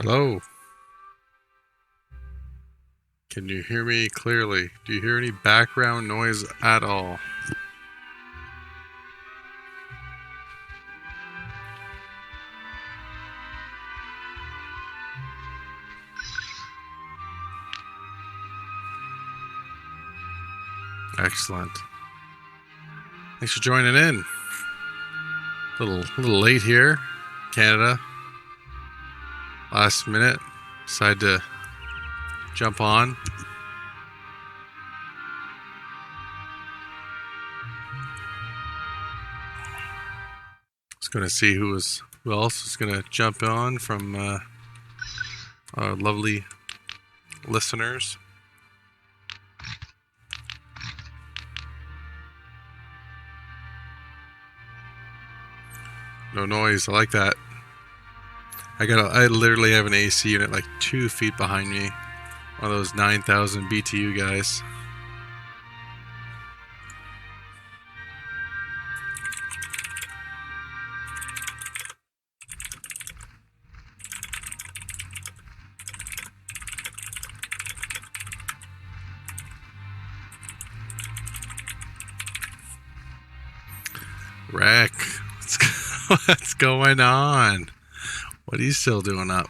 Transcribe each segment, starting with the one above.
Hello. Can you hear me clearly? Do you hear any background noise at all? Excellent. Thanks for joining in. A little late here, Canada. Last minute, decided to jump on. Just going to see who else is going to jump on from our lovely listeners. No noise. I like that. I literally have an AC unit like 2 feet behind me. One of those 9,000 BTU guys. Wreck. What's going on? What are you still doing up?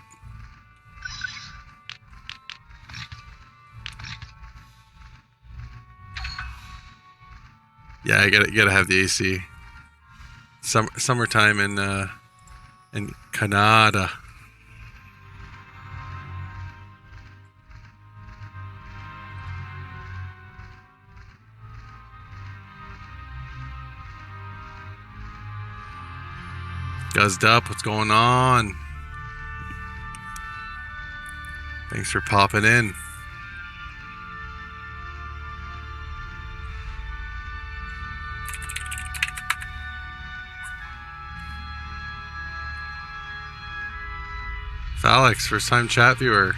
Yeah, you gotta have the AC. Summertime in Canada. Guzzed up, what's going on? Thanks for popping in. Alex, first time chat viewer.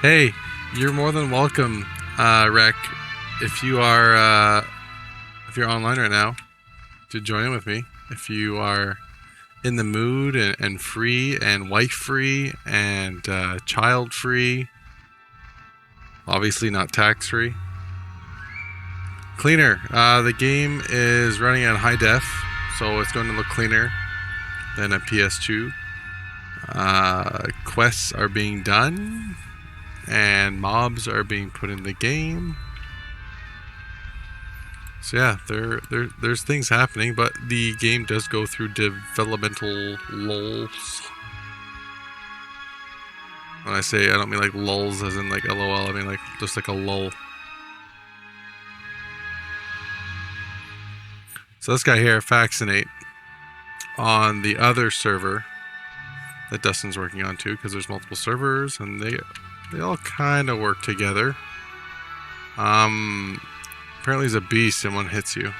Hey, you're more than welcome, Rec, if you're online right now, to join in with me. If you are in the mood and free and wife free and child free, obviously not tax free. Cleaner. The game is running at high def, so it's going to look cleaner than a PS2. Quests are being done and mobs are being put in the game. So yeah, there's things happening, but the game does go through developmental lulls. When I say, I don't mean like lulls as in like LOL, I mean like just like a lull. So this guy here, Vaccinate, on the other server that Dustin's working on too, because there's multiple servers and they all kind of work together. Apparently he's a beast and one hits you.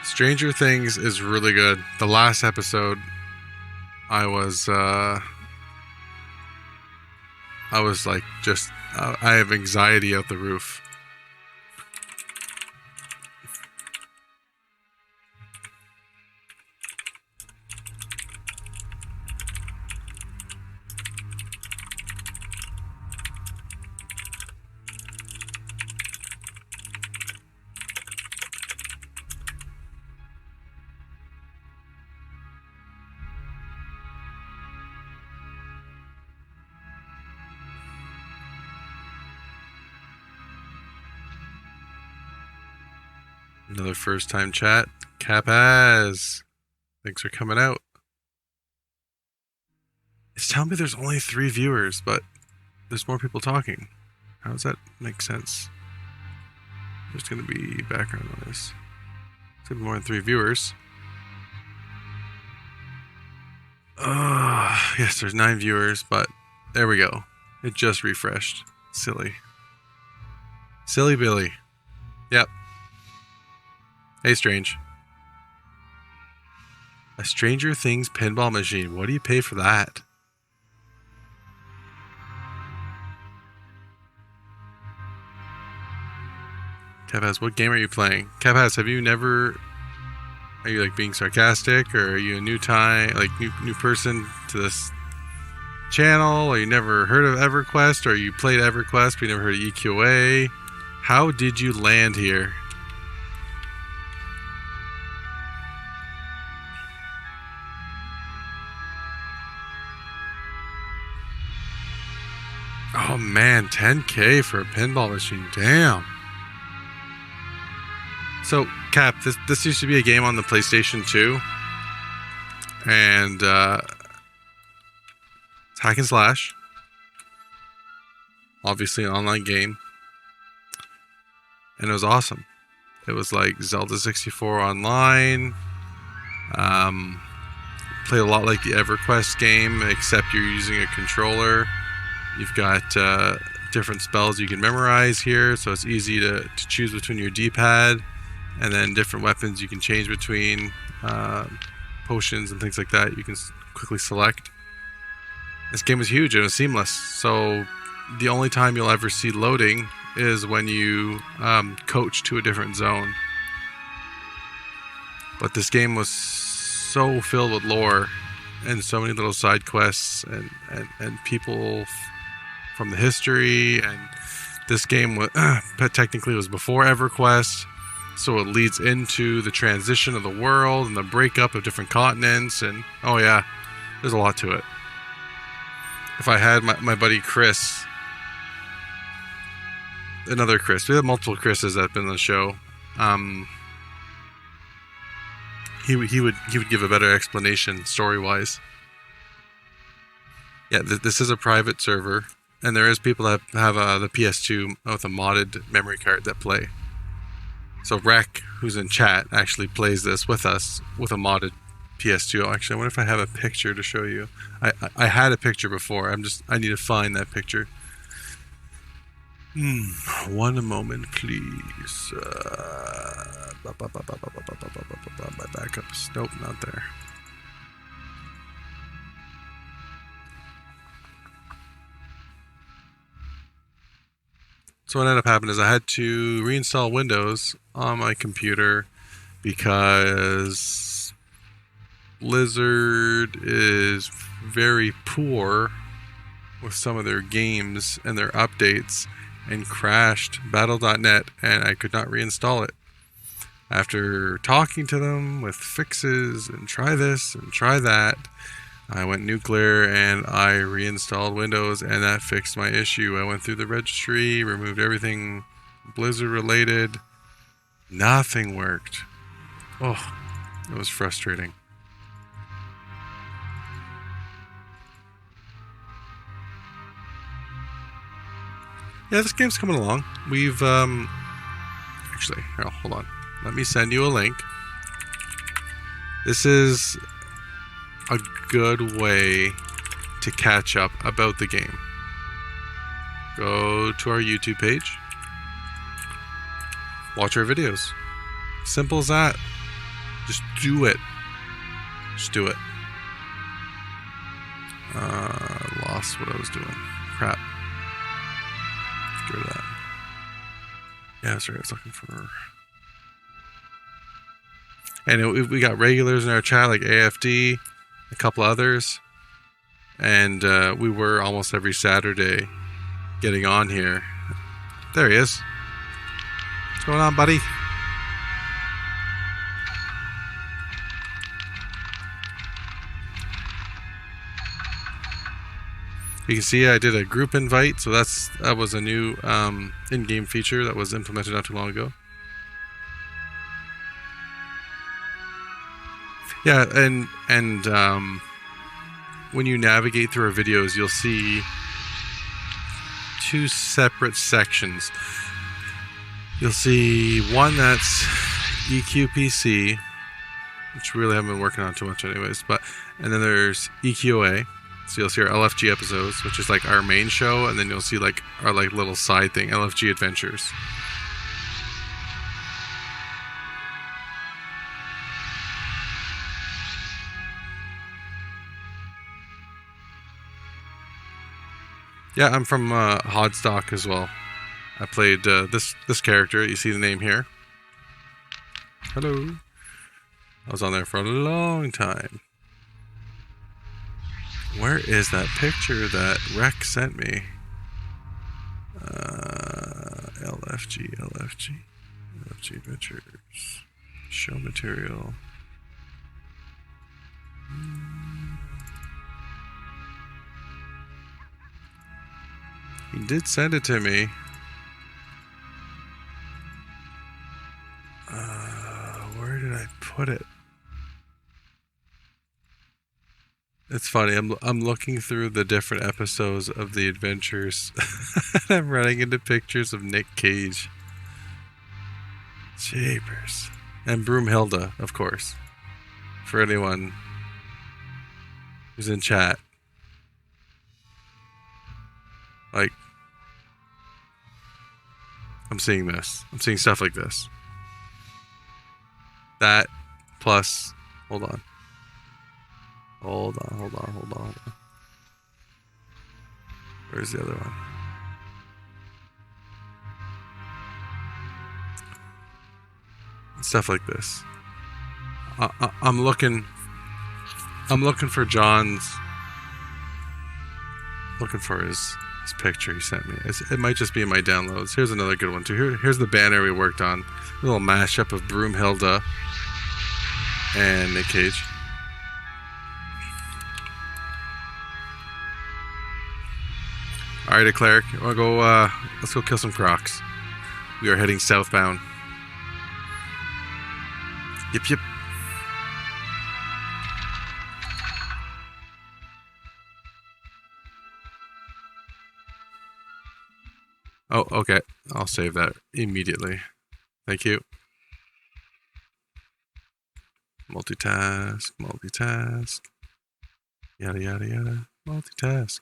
Stranger Things is really good. The last episode, I was like I have anxiety out the roof. Another first time chat. Capaz. Thanks for coming out. It's telling me there's only 3 viewers, but there's more people talking. How does that make sense? There's going to be background noise. It's going to be more than 3 viewers. Yes, there's 9 viewers, but there we go. It just refreshed. Silly. Silly Billy. Yep. Hey, Strange. A Stranger Things pinball machine. What do you pay for that? Kevaz, what game are you playing? Kevaz, have you never... Are you like being sarcastic, or are you a new person to this channel, or you never heard of Everquest, or you played Everquest but you never heard of EQOA? How did you land here? Oh man, 10K for a pinball machine. Damn. So, Cap, this used to be a game on the PlayStation 2. And it's hack and slash. Obviously an online game. And it was awesome. It was like Zelda 64 online. Played a lot like the Everquest game, except you're using a controller. You've got different spells you can memorize here, so it's easy to choose between your D-pad, and then different weapons you can change between, potions and things like that you can quickly select. This game was huge, it was seamless, so the only time you'll ever see loading is when you coach to a different zone. But this game was so filled with lore and so many little side quests and people from the history, and this game was technically was before EverQuest, so it leads into the transition of the world and the breakup of different continents, and oh yeah, there's a lot to it. If I had my buddy Chris, another Chris, we have multiple Chris's that have been on the show, he would give a better explanation story-wise. Yeah, this is a private server, and there is people that have the PS2 with a modded memory card that play. So Rek, who's in chat, actually plays this with us with a modded PS2. Actually, I wonder if I have a picture to show you. I had a picture before. I need to find that picture. One moment, please. My backups. Nope, not there. So what ended up happening is I had to reinstall Windows on my computer because Blizzard is very poor with some of their games and their updates, and crashed Battle.net, and I could not reinstall it. After talking to them with fixes and try this and try that, I went nuclear and I reinstalled Windows, and that fixed my issue. I went through the registry, removed everything Blizzard related. Nothing worked. Oh, it was frustrating. Yeah, this game's coming along. We've, actually, here, hold on. Let me send you a link. This is a good way to catch up about the game. Go to our YouTube page. Watch our videos. Simple as that. Just do it. Just do it. Lost what I was doing. Crap. Get rid of that. Yeah, sorry, I was looking for... And we got regulars in our chat, like AFD, a couple others. And we were almost every Saturday getting on here. There he is. What's going on, buddy? You can see I did a group invite, so that was a new in-game feature that was implemented not too long ago. Yeah, and when you navigate through our videos, you'll see two separate sections. You'll see one that's EQPC, which we really haven't been working on too much anyways, and then there's EQOA. So you'll see our LFG episodes, which is like our main show, and then you'll see like our like little side thing, LFG Adventures. Yeah, I'm from Hodstock as well. I played this character. You see the name here. Hello. I was on there for a long time. Where is that picture that Rec sent me? LFG Adventures. Show material. He did send it to me. Where did I put it? It's funny. I'm looking through the different episodes of the adventures. And I'm running into pictures of Nick Cage. Jeepers. And Broomhilda, of course. For anyone who's in chat. Like, I'm seeing this. I'm seeing stuff like this. That plus, hold on. Where's the other one? Stuff like this. I'm looking for John's. Looking for his picture he sent me. It might just be in my downloads. Here's another good one too. Here's the banner we worked on. A little mashup of Broomhilda and Nick Cage. Alright, Eclaic, I wanna go let's go kill some crocs. We are heading southbound. Yep. Oh, okay. I'll save that immediately. Thank you. Multitask. Yada. Multitask.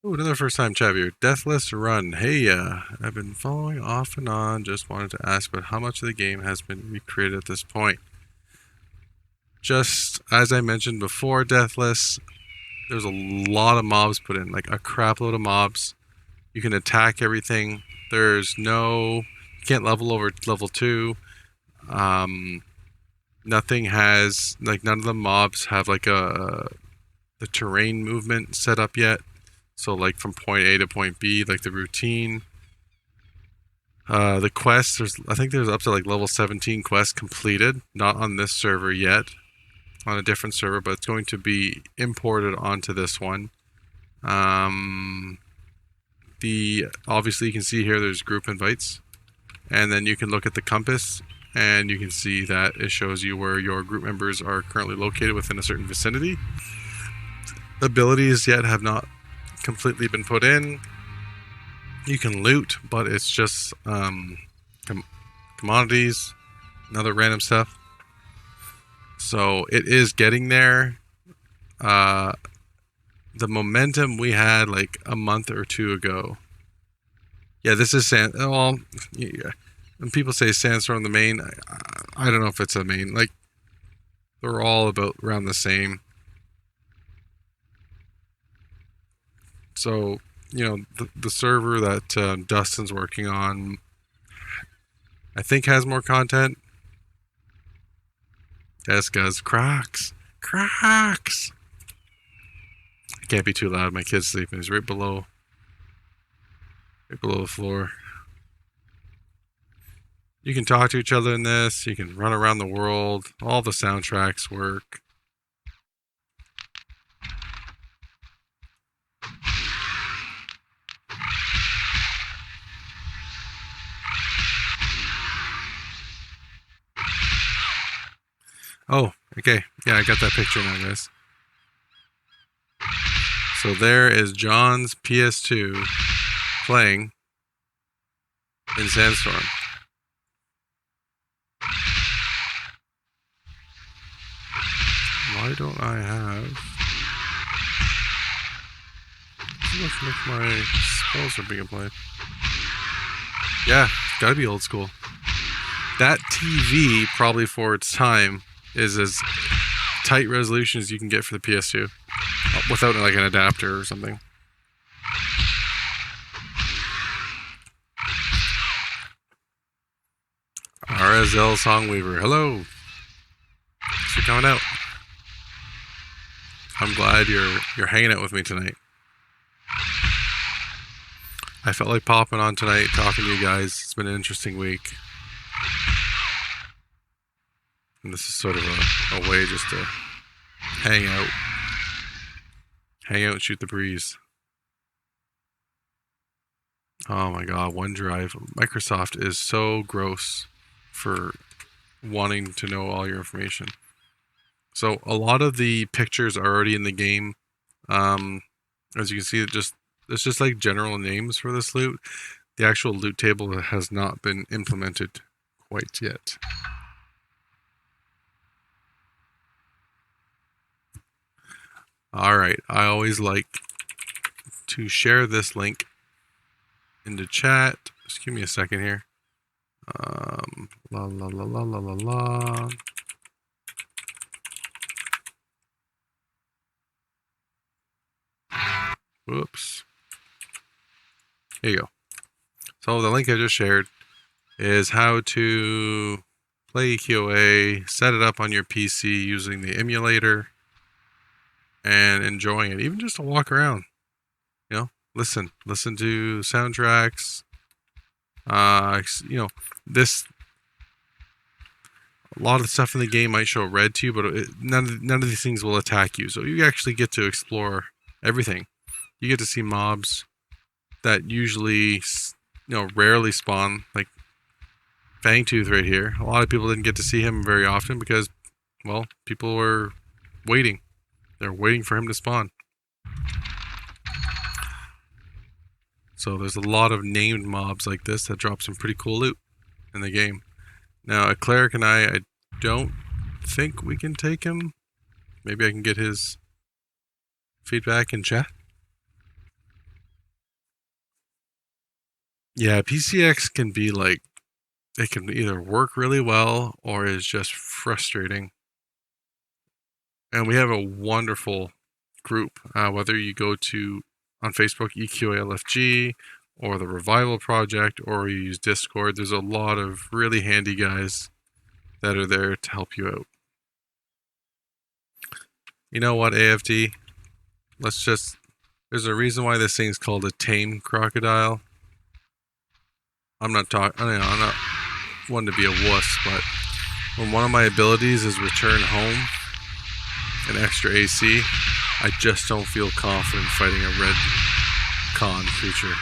Oh, another first time chat viewer. Deathless Run. Hey, I've been following off and on. Just wanted to ask about how much of the game has been recreated at this point. Just as I mentioned before, Deathless, there's a lot of mobs put in, like a crap load of mobs. You can attack everything. There's no, you can't level over level 2. Nothing has, like none of the mobs have like the terrain movement set up yet. So like from point A to point B, like the routine. The quests, I think there's up to like level 17 quests completed. Not on this server yet. On a different server, but it's going to be imported onto this one. Obviously you can see here there's group invites. And then you can look at the compass and you can see that it shows you where your group members are currently located within a certain vicinity. Abilities yet have not completely been put in. You can loot, but it's just commodities and other random stuff. So it is getting there. The momentum we had like a month or two ago. Yeah, this is when people say Sandstorm the main, I don't know if it's a main. Like, they're all about around the same. So, you know, the server that Dustin's working on, I think has more content. Yes, guys, Crocs. I can't be too loud. My kid's sleeping. He's right below the floor. You can talk to each other in this. You can run around the world. All the soundtracks work. Oh, okay. Yeah, I got that picture now, guys. So there is John's PS2 playing in Sandstorm. Why don't I have... Looks like my spells are being applied. Yeah, it's gotta be old school. That TV, probably for its time, is as tight resolution as you can get for the PS2 without like an adapter or something. Zell Songweaver. Hello. Thanks for coming out. I'm glad you're hanging out with me tonight. I felt like popping on tonight, talking to you guys. It's been an interesting week. And this is sort of a way just to hang out. Hang out and shoot the breeze. Oh my god, OneDrive. Microsoft is so gross for wanting to know all your information. So a lot of the pictures are already in the game. As you can see, it's just like general names for this loot. The actual loot table has not been implemented quite yet. Alright, I always like to share this link into chat. Just give me a second here. La la la la la la la. Whoops. Here you go. So the link I just shared is how to play EQOA, set it up on your PC using the emulator, and enjoying it. Even just to walk around. You know, listen to soundtracks. You know, a lot of the stuff in the game might show red to you, but none of these things will attack you. So you actually get to explore everything. You get to see mobs that usually, rarely spawn, like Fangtooth right here. A lot of people didn't get to see him very often because, well, people were waiting. They're waiting for him to spawn. So there's a lot of named mobs like this that drop some pretty cool loot in the game. Now, a cleric and I don't think we can take him. Maybe I can get his feedback in chat. Yeah, PCX can be like, it can either work really well or is just frustrating. And we have a wonderful group, whether you go to on Facebook, EQOA LFG, or the Revival Project, or you use Discord. There's a lot of really handy guys that are there to help you out. You know what, AFD? There's a reason why this thing's called a tame crocodile. I'm not one to be a wuss, but when one of my abilities is return home, an extra AC, I just don't feel confident fighting a red con creature.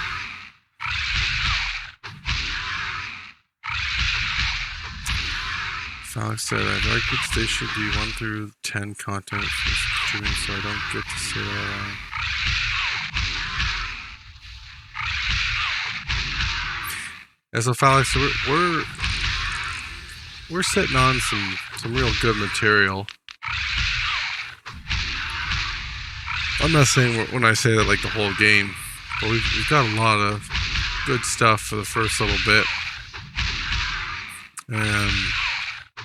Alex said, I'd like it they should be 1 through 10 content for streaming, so I don't get to say that. Yeah, so Felix, we're sitting on some real good material. I'm not saying when I say that like the whole game, but we've got a lot of good stuff for the first little bit, and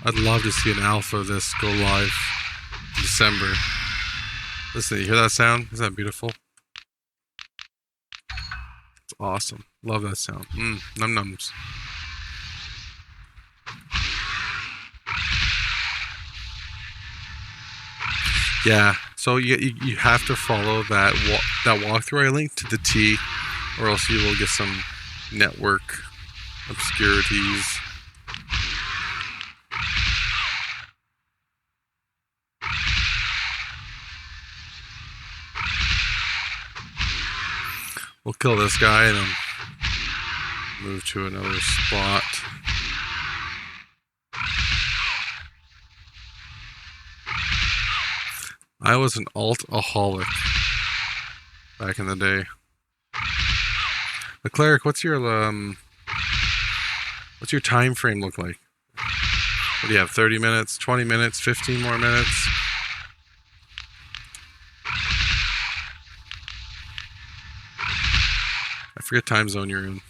I'd love to see an alpha of this go live in December. Listen, you hear that sound? Isn't that beautiful? It's awesome. Love that sound. Num-nums. Yeah, so you have to follow that walkthrough I linked to the T, or else you will get some network obscurities. We'll kill this guy and then move to another spot. I was an alt-aholic back in the day. The cleric, what's your time frame look like? What do you have? 30 minutes, 20 minutes, 15 more minutes? I forget time zone you're in.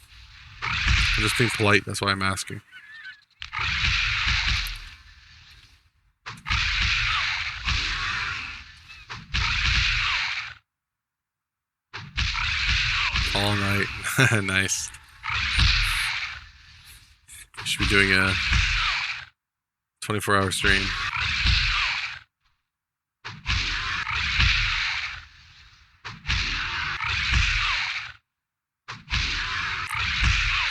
I'm just being polite, that's why I'm asking. All night. Nice. Should be doing 24-hour stream.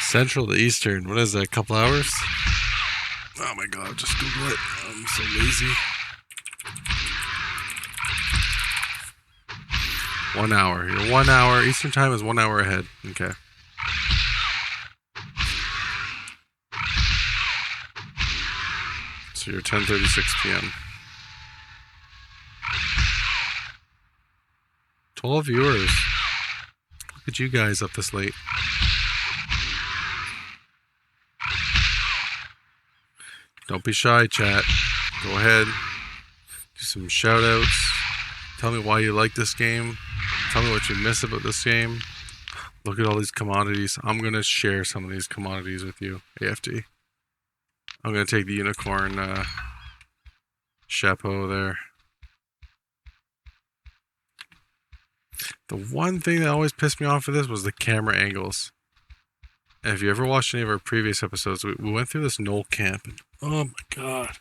Central to Eastern. What is that? A couple hours? Oh my god, just Google it. I'm so lazy. 1 hour. You're 1 hour. Eastern time is 1 hour ahead. Okay. So you're 10:36 p.m. 12 viewers. Look at you guys up this late. Don't be shy, chat. Go ahead. Do some shout outs. Tell me why you like this game. Tell me what you miss about this game. Look at all these commodities. I'm going to share some of these commodities with you, AFD. I'm going to take the unicorn chapeau there. The one thing that always pissed me off with this was the camera angles. And if you ever watched any of our previous episodes, we went through this knoll camp. And, oh my god.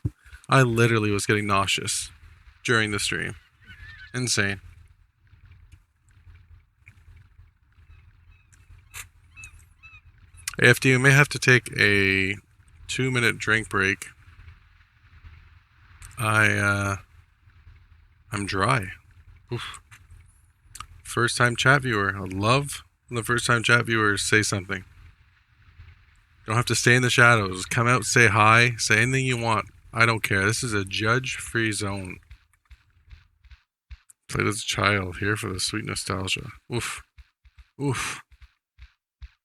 I literally was getting nauseous during the stream. Insane. AFD, we may have to take a 2-minute drink break. I'm dry. Oof. First time chat viewer. I love when the first time chat viewers say something. Don't have to stay in the shadows. Come out, say hi, say anything you want. I don't care. This is a judge-free zone. Played as a child, here for the sweet nostalgia. Oof. Oof.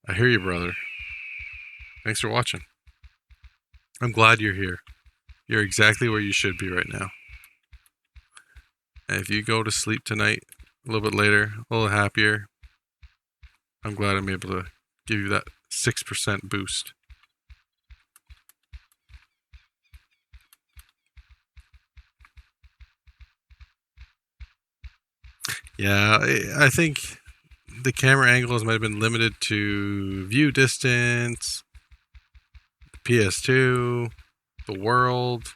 I hear you, brother. Thanks for watching. I'm glad you're here. You're exactly where you should be right now. And if you go to sleep tonight, a little bit later, a little happier, I'm glad I'm able to give you that 6% boost. Yeah, I think the camera angles might have been limited to view distance, PS2, the world,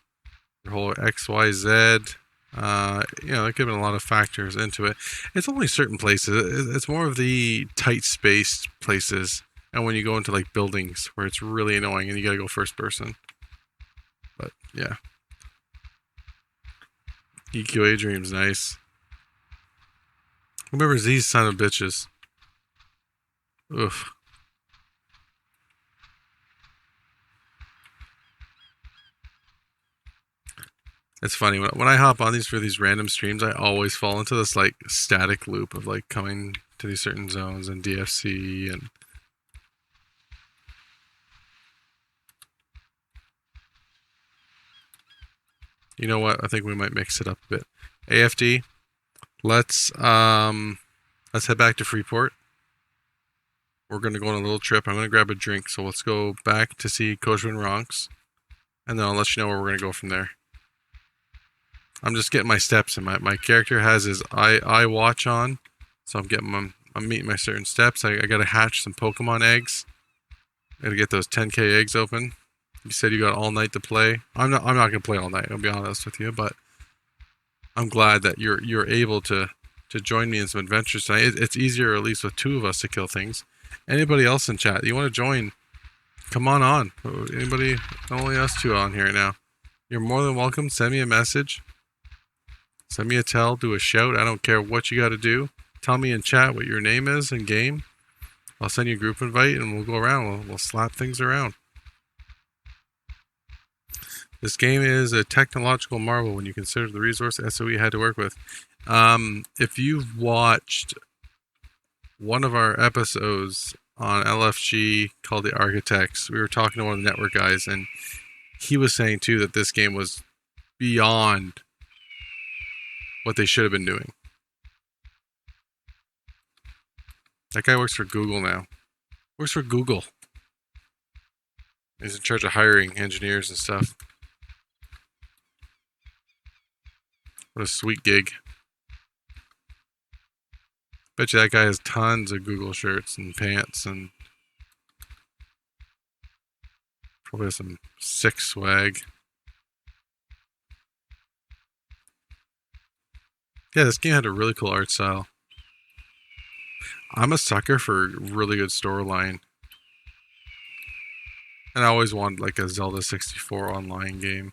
the whole XYZ. There could have been a lot of factors into it. It's only certain places. It's more of the tight spaced places. And when you go into like buildings where it's really annoying and you gotta go first person. But yeah. EQOA Dream's nice. Who remembers these son of bitches? Oof. It's funny, when I hop on these for these random streams, I always fall into this like static loop of like coming to these certain zones and DFC and you know what? I think we might mix it up a bit. AFD, let's head back to Freeport. We're gonna go on a little trip. I'm gonna grab a drink, so let's go back to see Koshwin Ronks, and then I'll let you know where we're gonna go from there. I'm just getting my steps in. My character has his eye watch on, so I'm meeting my certain steps. I gotta hatch some Pokemon eggs. I gotta get those 10k eggs open. You said you got all night to play. I'm not gonna play all night. I'll be honest with you, but I'm glad that you're able to join me in some adventures tonight. It's easier, at least with two of us, to kill things. Anybody else in chat, you want to join? Come on. Anybody? Only us two on here now. You're more than welcome. Send me a message. Send me a tell. Do a shout. I don't care what you got to do. Tell me in chat what your name is in game. I'll send you a group invite and we'll go around. We'll slap things around. This game is a technological marvel when you consider the resource SOE had to work with. If you've watched one of our episodes on LFG called The Architects, we were talking to one of the network guys, and he was saying too that this game was beyond what they should have been doing. That guy works for Google now. Works for Google. He's in charge of hiring engineers and stuff. What a sweet gig. Bet you that guy has tons of Google shirts and pants and probably has some sick swag. Yeah, this game had a really cool art style. I'm a sucker for really good storyline. And I always wanted like a Zelda 64 online game.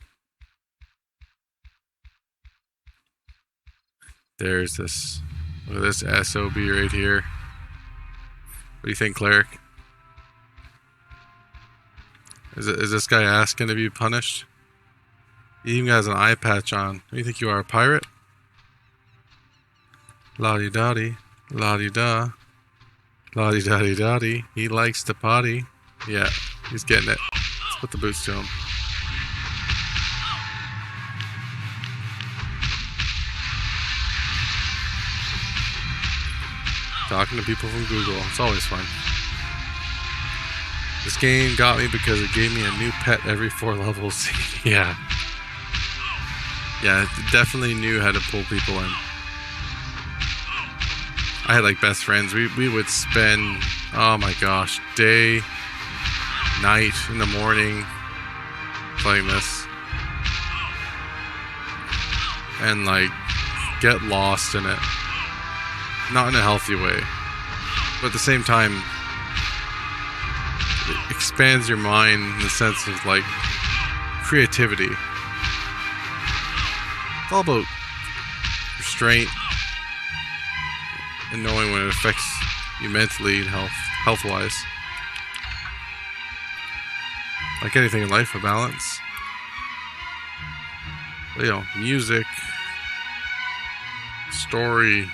There's this. Look at this SOB right here. What do you think, Cleric? Is this guy asking to be punished? He even has an eye patch on. What do you think you are, a pirate? La-di-da-di, la-di-da, la-di-da-di-da-di. He likes to potty. Yeah, he's getting it. Let's put the boots to him. Talking to people from Google. It's always fun. This game got me because it gave me a new pet every 4 levels. Yeah. Yeah, it definitely knew how to pull people in. I had like best friends. We would spend, oh my gosh, day, night, in the morning playing this. And like get lost in it. Not in a healthy way. But at the same time, it expands your mind in the sense of like creativity. It's all about restraint and knowing when it affects you mentally and health-wise. Like anything in life, a balance. But, you know, music, story,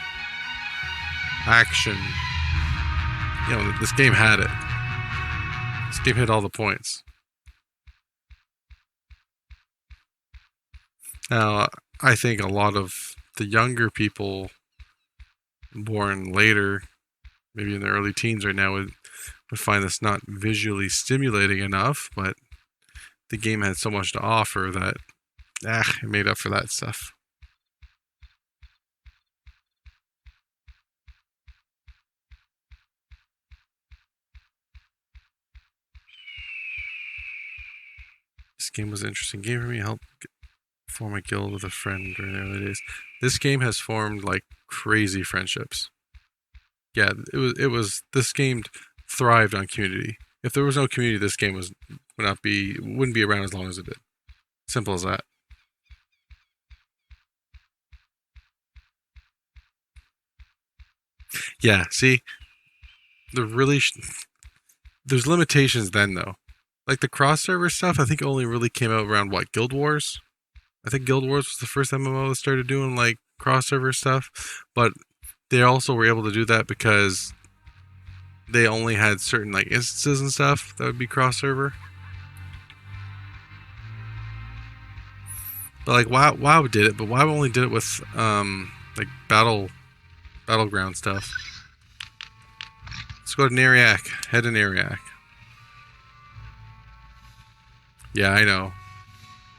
action. You know, this game had it. This game hit all the points. Now, I think a lot of the younger people born later, maybe in their early teens right now, would find this not visually stimulating enough, but the game had so much to offer that it made up for that stuff. This game was an interesting game for me. Help form a guild with a friend or whatever it is. This game has formed like crazy friendships. Yeah, it was this game thrived on community. If there was no community, this game wouldn't be around as long as it did. Simple as that. Yeah, see, there's limitations then though. Like the cross server stuff, I think only really came out around what, Guild Wars? I think Guild Wars was the first MMO that started doing like cross server stuff, but they also were able to do that because they only had certain like instances and stuff that would be cross server. But like WoW did it, but WoW only did it with like battleground stuff. Let's go to Neriak. Head to Neriak. Yeah, I know.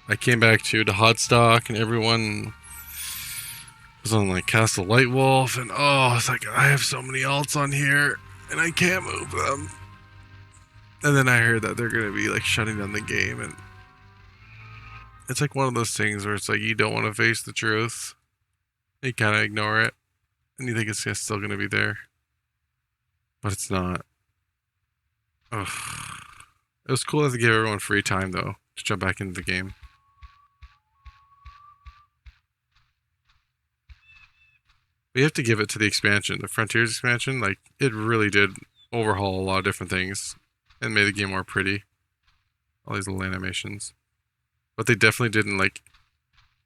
I came back to the Hotstock and everyone was on like Castle Lightwolf and it's like I have so many alts on here and I can't move them. And then I heard that they're gonna be like shutting down the game, and it's like one of those things where it's like you don't want to face the truth. You kind of ignore it, and you think it's still gonna be there, but it's not. Ugh. It was cool to give everyone free time though to jump back into the game. But you have to give it to the expansion, the Frontiers expansion. Like it really did overhaul a lot of different things and made the game more pretty. All these little animations. But they definitely didn't like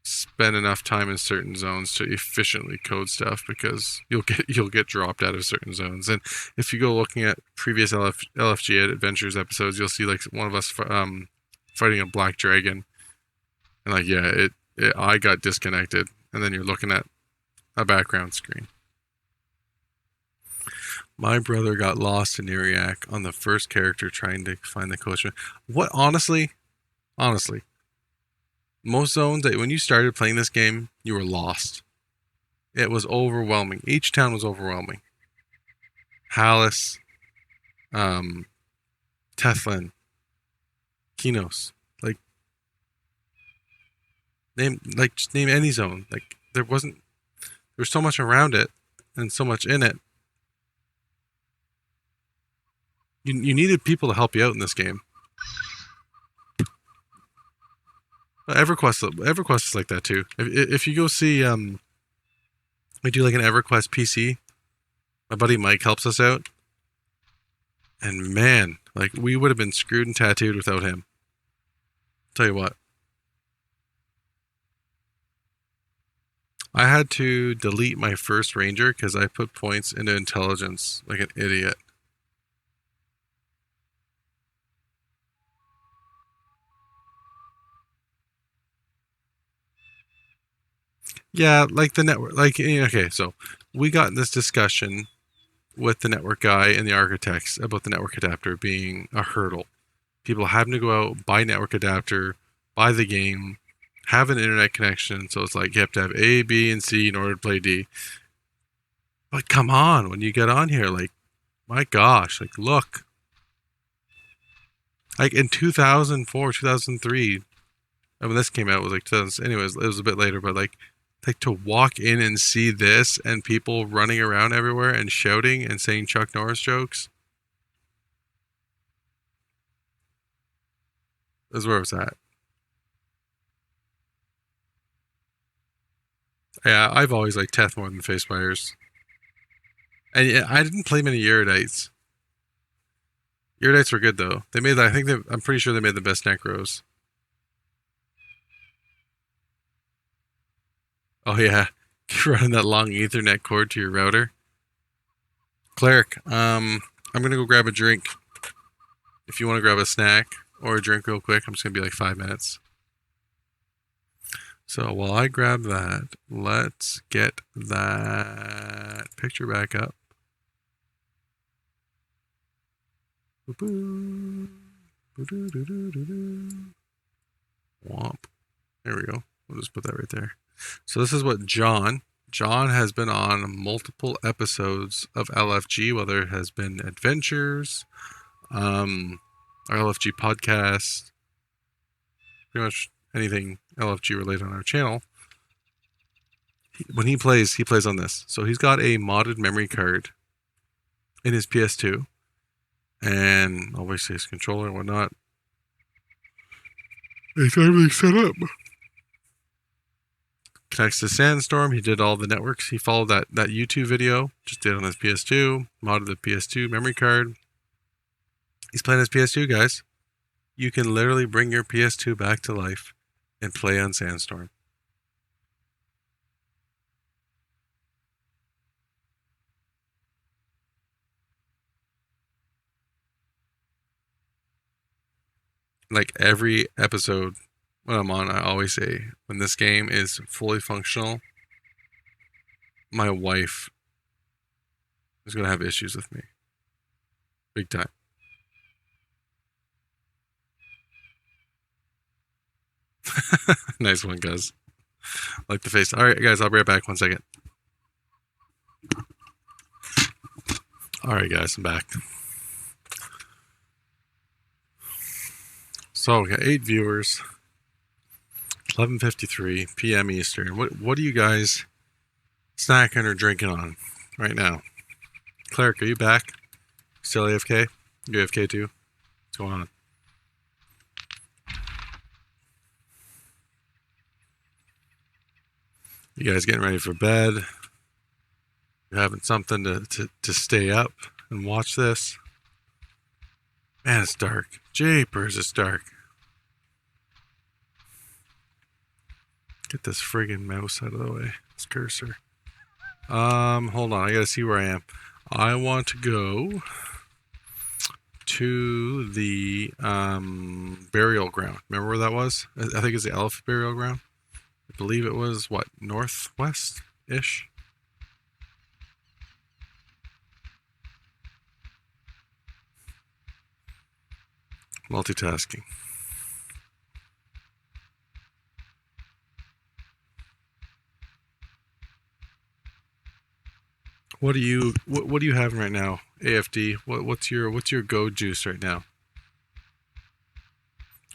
spend enough time in certain zones to efficiently code stuff because you'll get dropped out of certain zones. And if you go looking at previous LFG Adventures episodes, you'll see like one of us fighting a black dragon, and like I got disconnected, and then you're looking at a background screen. My brother got lost in Iriak on the first character trying to find the coachman. What honestly, most zones that when you started playing this game, you were lost. It was overwhelming. Each town was overwhelming. Hallis, Teflon, Kinos. Just name any zone. Like there There's so much around it and so much in it. You needed people to help you out in this game. EverQuest is like that too. If you go see, we do like an EverQuest PC. My buddy Mike helps us out, and man, like we would have been screwed and tattooed without him. Tell you what, I had to delete my first ranger because I put points into intelligence like an idiot. Yeah, like the network, like, okay, so we got in this discussion with the network guy and the architects about the network adapter being a hurdle. People having to go out, buy network adapter, buy the game, have an internet connection. So it's like you have to have A, B, and C in order to play D. But come on, when you get on here, like, my gosh, like, look. Like in 2004, 2003, when this came out, it was like 2000, anyways, it was a bit later, but like to walk in and see this and people running around everywhere and shouting and saying Chuck Norris jokes is where it was at. Yeah, I've always liked Teth more than Face Fires. And yeah, I didn't play many Erudite. Erudite were good though. They made, I'm pretty sure they made the best Necros. Oh yeah, running that long Ethernet cord to your router. Cleric, I'm gonna go grab a drink. If you want to grab a snack or a drink real quick, I'm just gonna be like 5 minutes. So while I grab that, let's get that picture back up. Womp. There we go. We'll just put that right there. So this is what John has been on multiple episodes of LFG, whether it has been Adventures, our LFG podcast, pretty much anything LFG related on our channel. When he plays on this. So he's got a modded memory card in his PS2, and obviously his controller and whatnot. He's got everything set up. Connects to Sandstorm. He did all the networks. He followed that YouTube video. Just did on his PS2. Modded the PS2 memory card. He's playing his PS2, guys. You can literally bring your PS2 back to life and play on Sandstorm. Like every episode when I'm on, I always say, when this game is fully functional, my wife is going to have issues with me. Big time. Nice one, guys. Like the face. All right, guys, I'll be right back. 1 second. All right, guys, I'm back. So we got 8 viewers. 11:53 p.m. Eastern. What are you guys snacking or drinking on right now? Cleric, are you back? Still AFK? You AFK too? What's going on? You guys getting ready for bed? You having something to stay up and watch this? Man, it's dark. Jeepers, it's dark. Get this friggin' mouse out of the way. This cursor. Hold on. I gotta see where I am. I want to go to the burial ground. Remember where that was? I think it's the elephant burial ground. I believe it was, what, northwest-ish? Multitasking. What are you having right now, AFD? What's your go juice right now?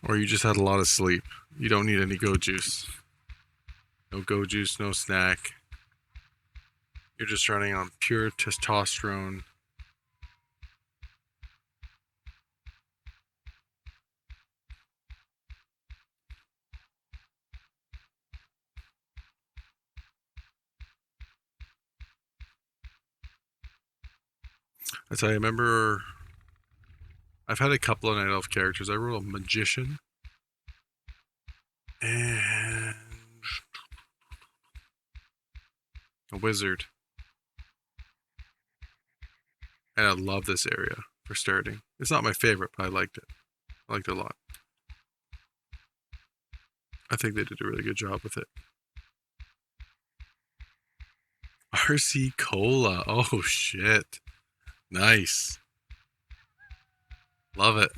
Or you just had a lot of sleep? You don't need any go juice. No go juice, no snack. You're just running on pure testosterone. As I remember, I've had a couple of Night Elf characters. I wrote a magician and a wizard. And I love this area for starting. It's not my favorite, but I liked it. I liked it a lot. I think they did a really good job with it. RC Cola. Oh, shit. Nice. Love it.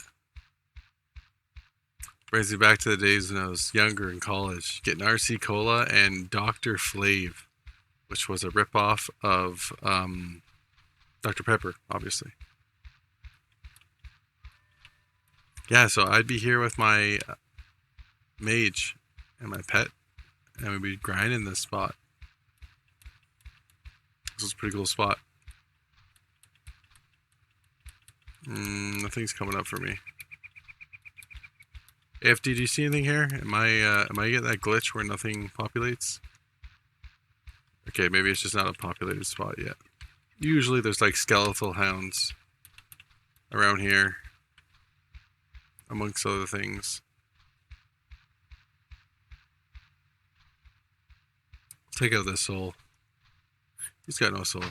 Brings me back to the days when I was younger in college. Getting RC Cola and Dr. Flav, which was a ripoff of Dr. Pepper, obviously. Yeah, so I'd be here with my mage and my pet, and we'd be grinding this spot. This was a pretty cool spot. Nothing's coming up for me. AFD, do you see anything here? Am I getting that glitch where nothing populates? Okay, maybe it's just not a populated spot yet. Usually there's like skeletal hounds around here, amongst other things. Take out this soul. He's got no soul.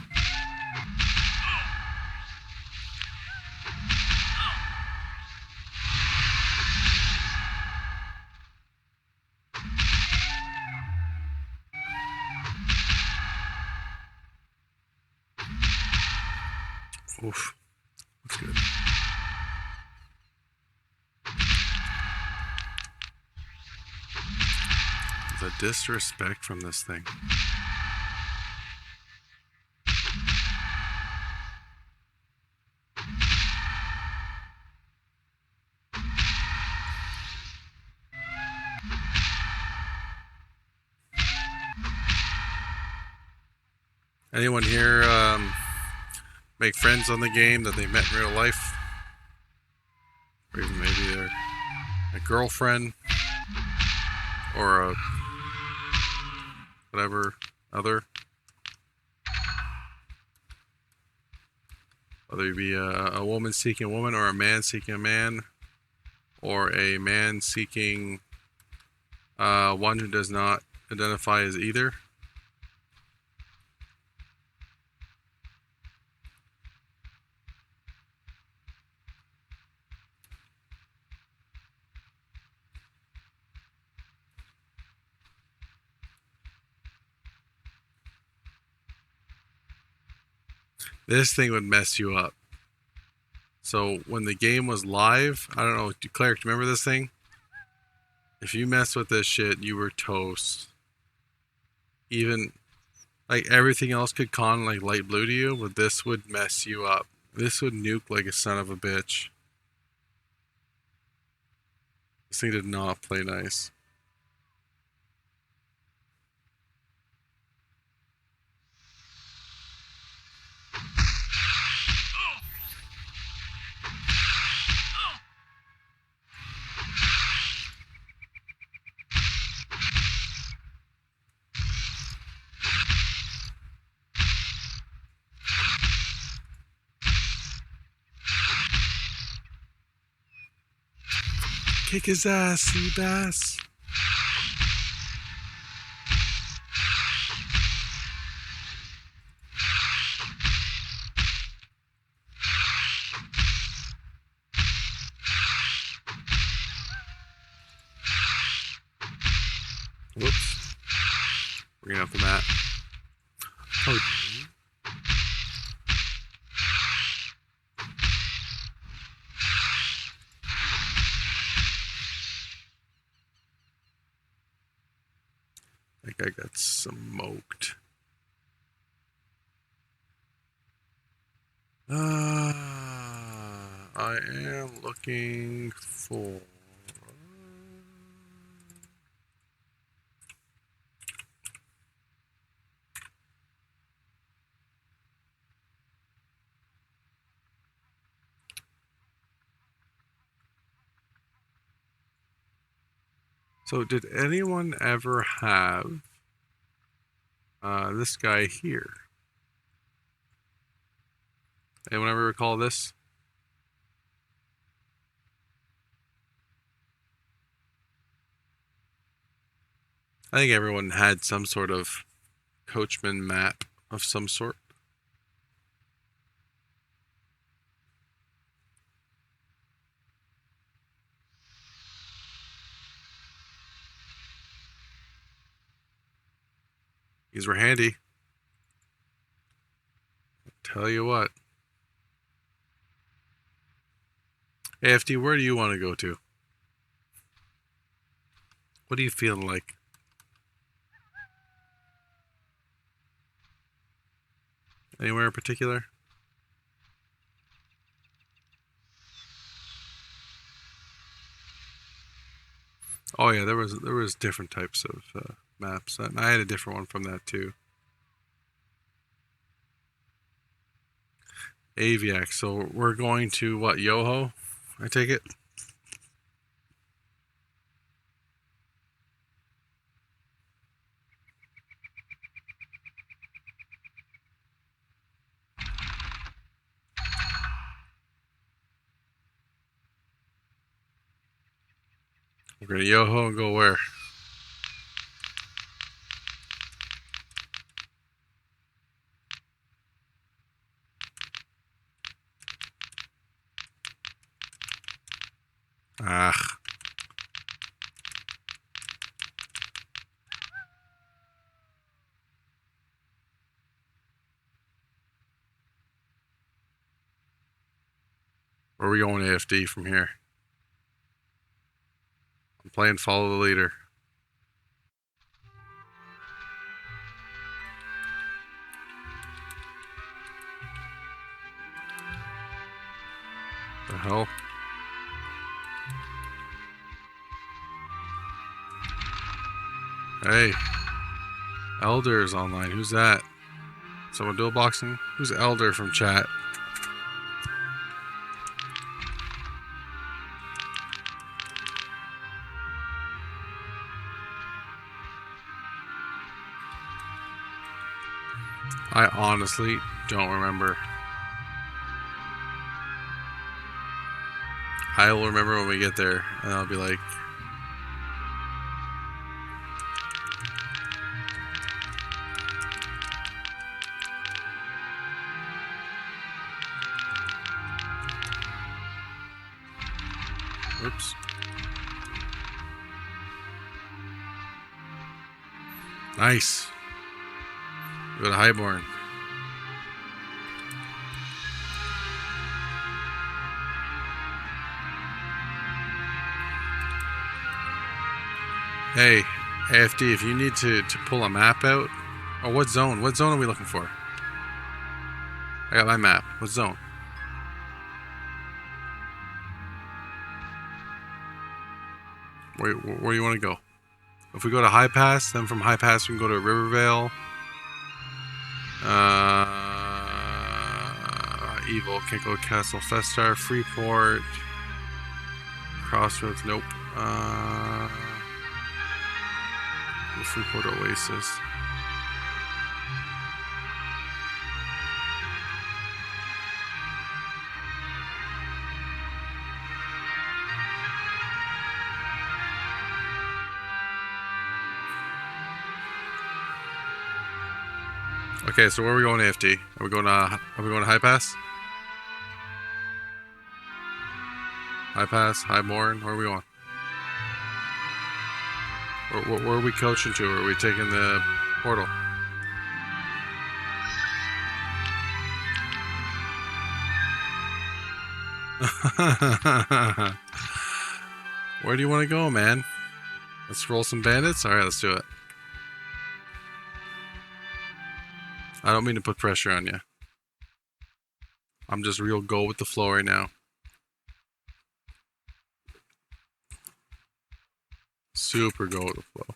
Oof. That's good. The disrespect from this thing. Anyone here make friends on the game that they met in real life? Or even maybe a girlfriend or a whatever other. Whether it be a woman seeking a woman or a man seeking a man or a man seeking one who does not identify as either. This thing would mess you up. So when the game was live, I don't know, Claire, do you remember this thing? If you mess with this shit, you were toast. Even, like, everything else could con like light blue to you, but this would mess you up. This would nuke like a son of a bitch. This thing did not play nice. Kick his ass, sea bass. Whoops. Bringing up the mat. Oh, that guy got smoked. I am looking for... So did anyone ever have this guy here? Anyone ever recall this? I think everyone had some sort of coachman map of some sort. These were handy. Tell you what. AFD, where do you want to go to? What are you feeling like? Anywhere in particular? Oh yeah, there was different types of maps. And I had a different one from that too. Aviac. So we're going to what? Yoho? I take it. We're gonna Yoho and go where? Ah. Where are we going AFD from here? I'm playing follow the leader. The hell? Hey. Elder is online. Who's that? Someone dual boxing? Who's Elder from chat? I honestly don't remember. I will remember when we get there, and I'll be like, oops. Nice. We got a highborn. Hey, AFD, if you need to pull a map out. Oh, what zone? What zone are we looking for? I got my map. What zone? Where do you want to go? If we go to High Pass, then from High Pass we can go to Rivervale. Evil, can't go to Castle Festar, Freeport, Crossroads, nope. Freeport Oasis. Okay, so where are we going, AFD? Are we going to High Pass? High Pass, Highborn, where are we going? Where are we coaching to? Or are we taking the portal? Where do you want to go, man? Let's roll some bandits? Alright, let's do it. I don't mean to put pressure on you. I'm just real go with the flow right now. Super go with the flow.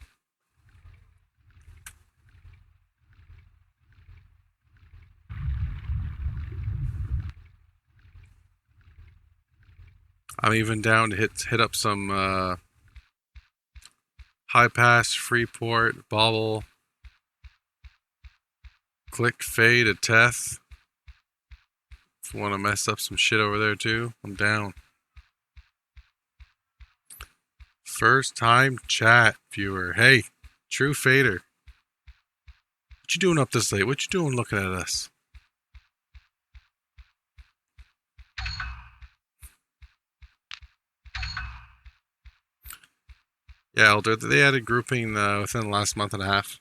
I'm even down to hit up some High Pass, Freeport, Bobble, Click, Fade, a Teth. If you want to mess up some shit over there too, I'm down. First time chat viewer. Hey, True Fader. What you doing up this late? What you doing looking at us? Yeah, Elder, they added grouping within the last month and a half.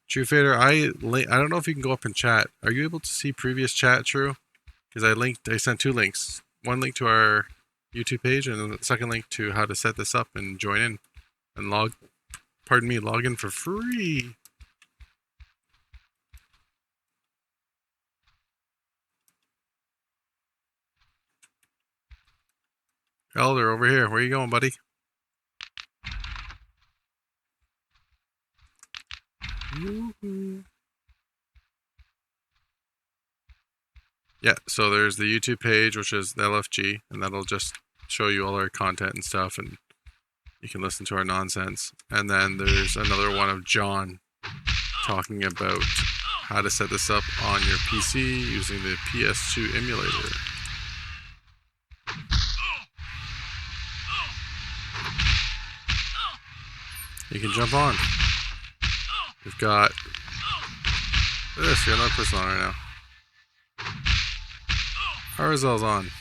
True Fader, I don't know if you can go up and chat. Are you able to see previous chat, True? Because I sent 2 links. One link to our YouTube page, and then the second link to how to set this up and join in and log in for free. Elder, over here. Where you going, buddy? Yeah, so there's the YouTube page, which is the LFG, and that'll just show you all our content and stuff, and you can listen to our nonsense. And then there's another one of John talking about how to set this up on your PC using the PS2 emulator. You can jump on. We've got this. We got another person on right now. Arzel's on.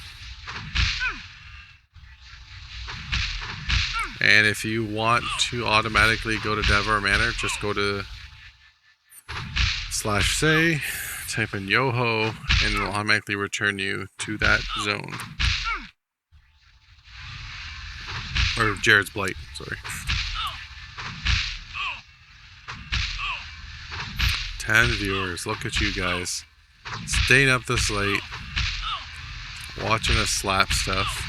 And if you want to automatically go to Devar Manor, just go to /say, type in Yoho, and it'll automatically return you to that zone. Or Jared's Blight, sorry. 10 viewers, look at you guys. Staying up this late, watching us slap stuff.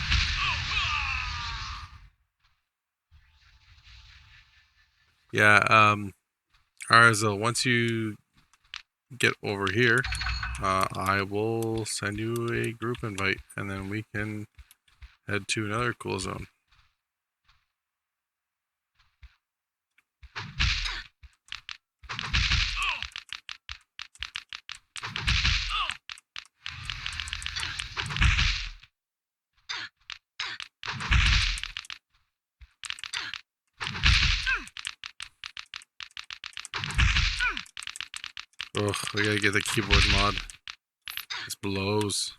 Yeah, Arzel, once you get over here, I will send you a group invite, and then we can head to another cool zone. Ugh, we gotta get the keyboard mod. This blows.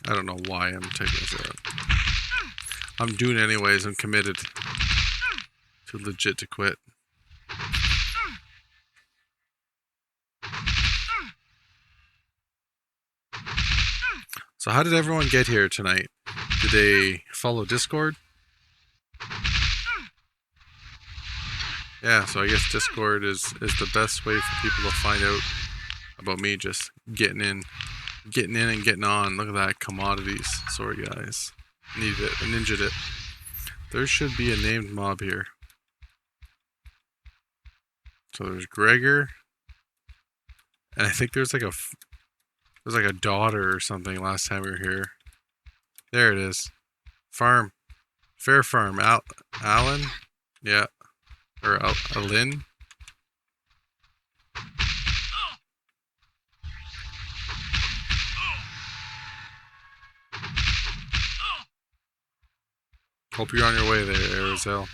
I don't know why I'm taking this out. I'm doing it anyways. I'm committed. Too legit to quit. So how did everyone get here tonight? Did they follow Discord? Yeah, so I guess Discord is the best way for people to find out about me just getting in and getting on. Look at that, commodities. Sorry guys. Needed it, I ninja'd it. There should be a named mob here. So there's Gregor. And I think there's like a daughter or something last time we were here. There it is. Farm. Fair Farm. Alan? Yeah. Or Alin? Hope you're on your way there, Arizel.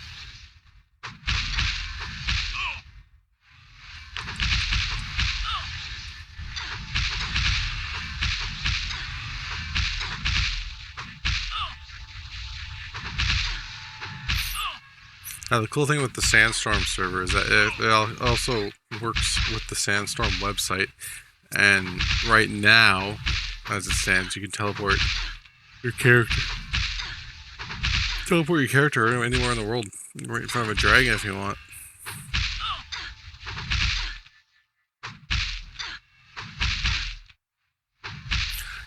Now the cool thing with the Sandstorm server is that it also works with the Sandstorm website, and right now, as it stands, you can teleport your character anywhere in the world, right in front of a dragon if you want.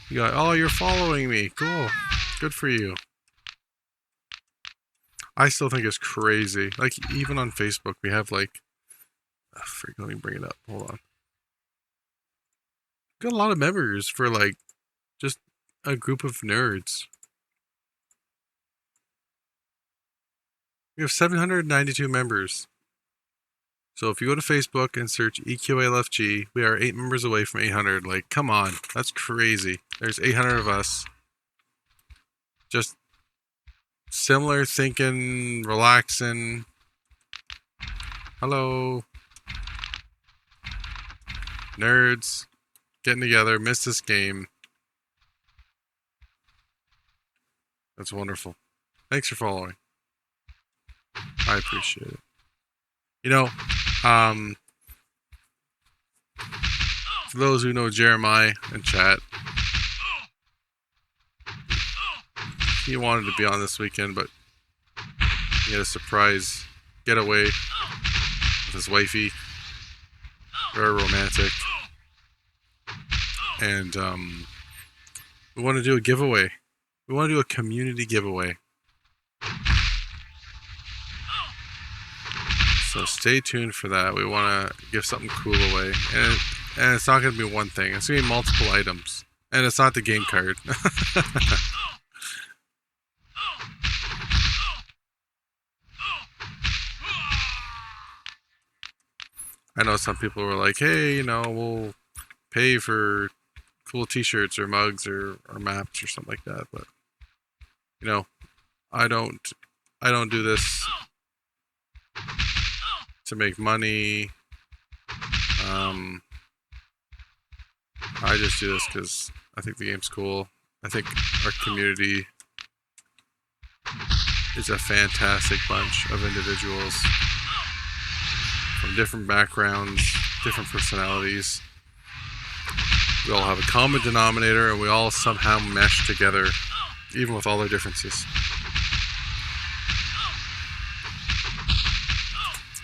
You got, oh, you're following me, cool, good for you. I still think it's crazy. Like, even on Facebook, we have like, freak, let me bring it up. Hold on. Got a lot of members for like just a group of nerds. We have 792 members. So if you go to Facebook and search EQOA LFG, we are 8 members away from 800. Like, come on. That's crazy. There's 800 of us. Just similar thinking, relaxing. Hello. Nerds. Getting together. Missed this game. That's wonderful. Thanks for following. I appreciate it. You know, for those who know Jeremiah in chat, he wanted to be on this weekend, but he had a surprise getaway with his wifey. Very romantic. And we want to do a giveaway. We want to do a community giveaway. So stay tuned for that. We want to give something cool away. And it's not going to be one thing. It's going to be multiple items. And it's not the game card. I know some people were like, hey, you know, we'll pay for cool t-shirts or mugs or maps or something like that. But, you know, I don't do this to make money. I just do this because I think the game's cool. I think our community is a fantastic bunch of individuals from different backgrounds, different personalities. We all have a common denominator and we all somehow mesh together, even with all our differences.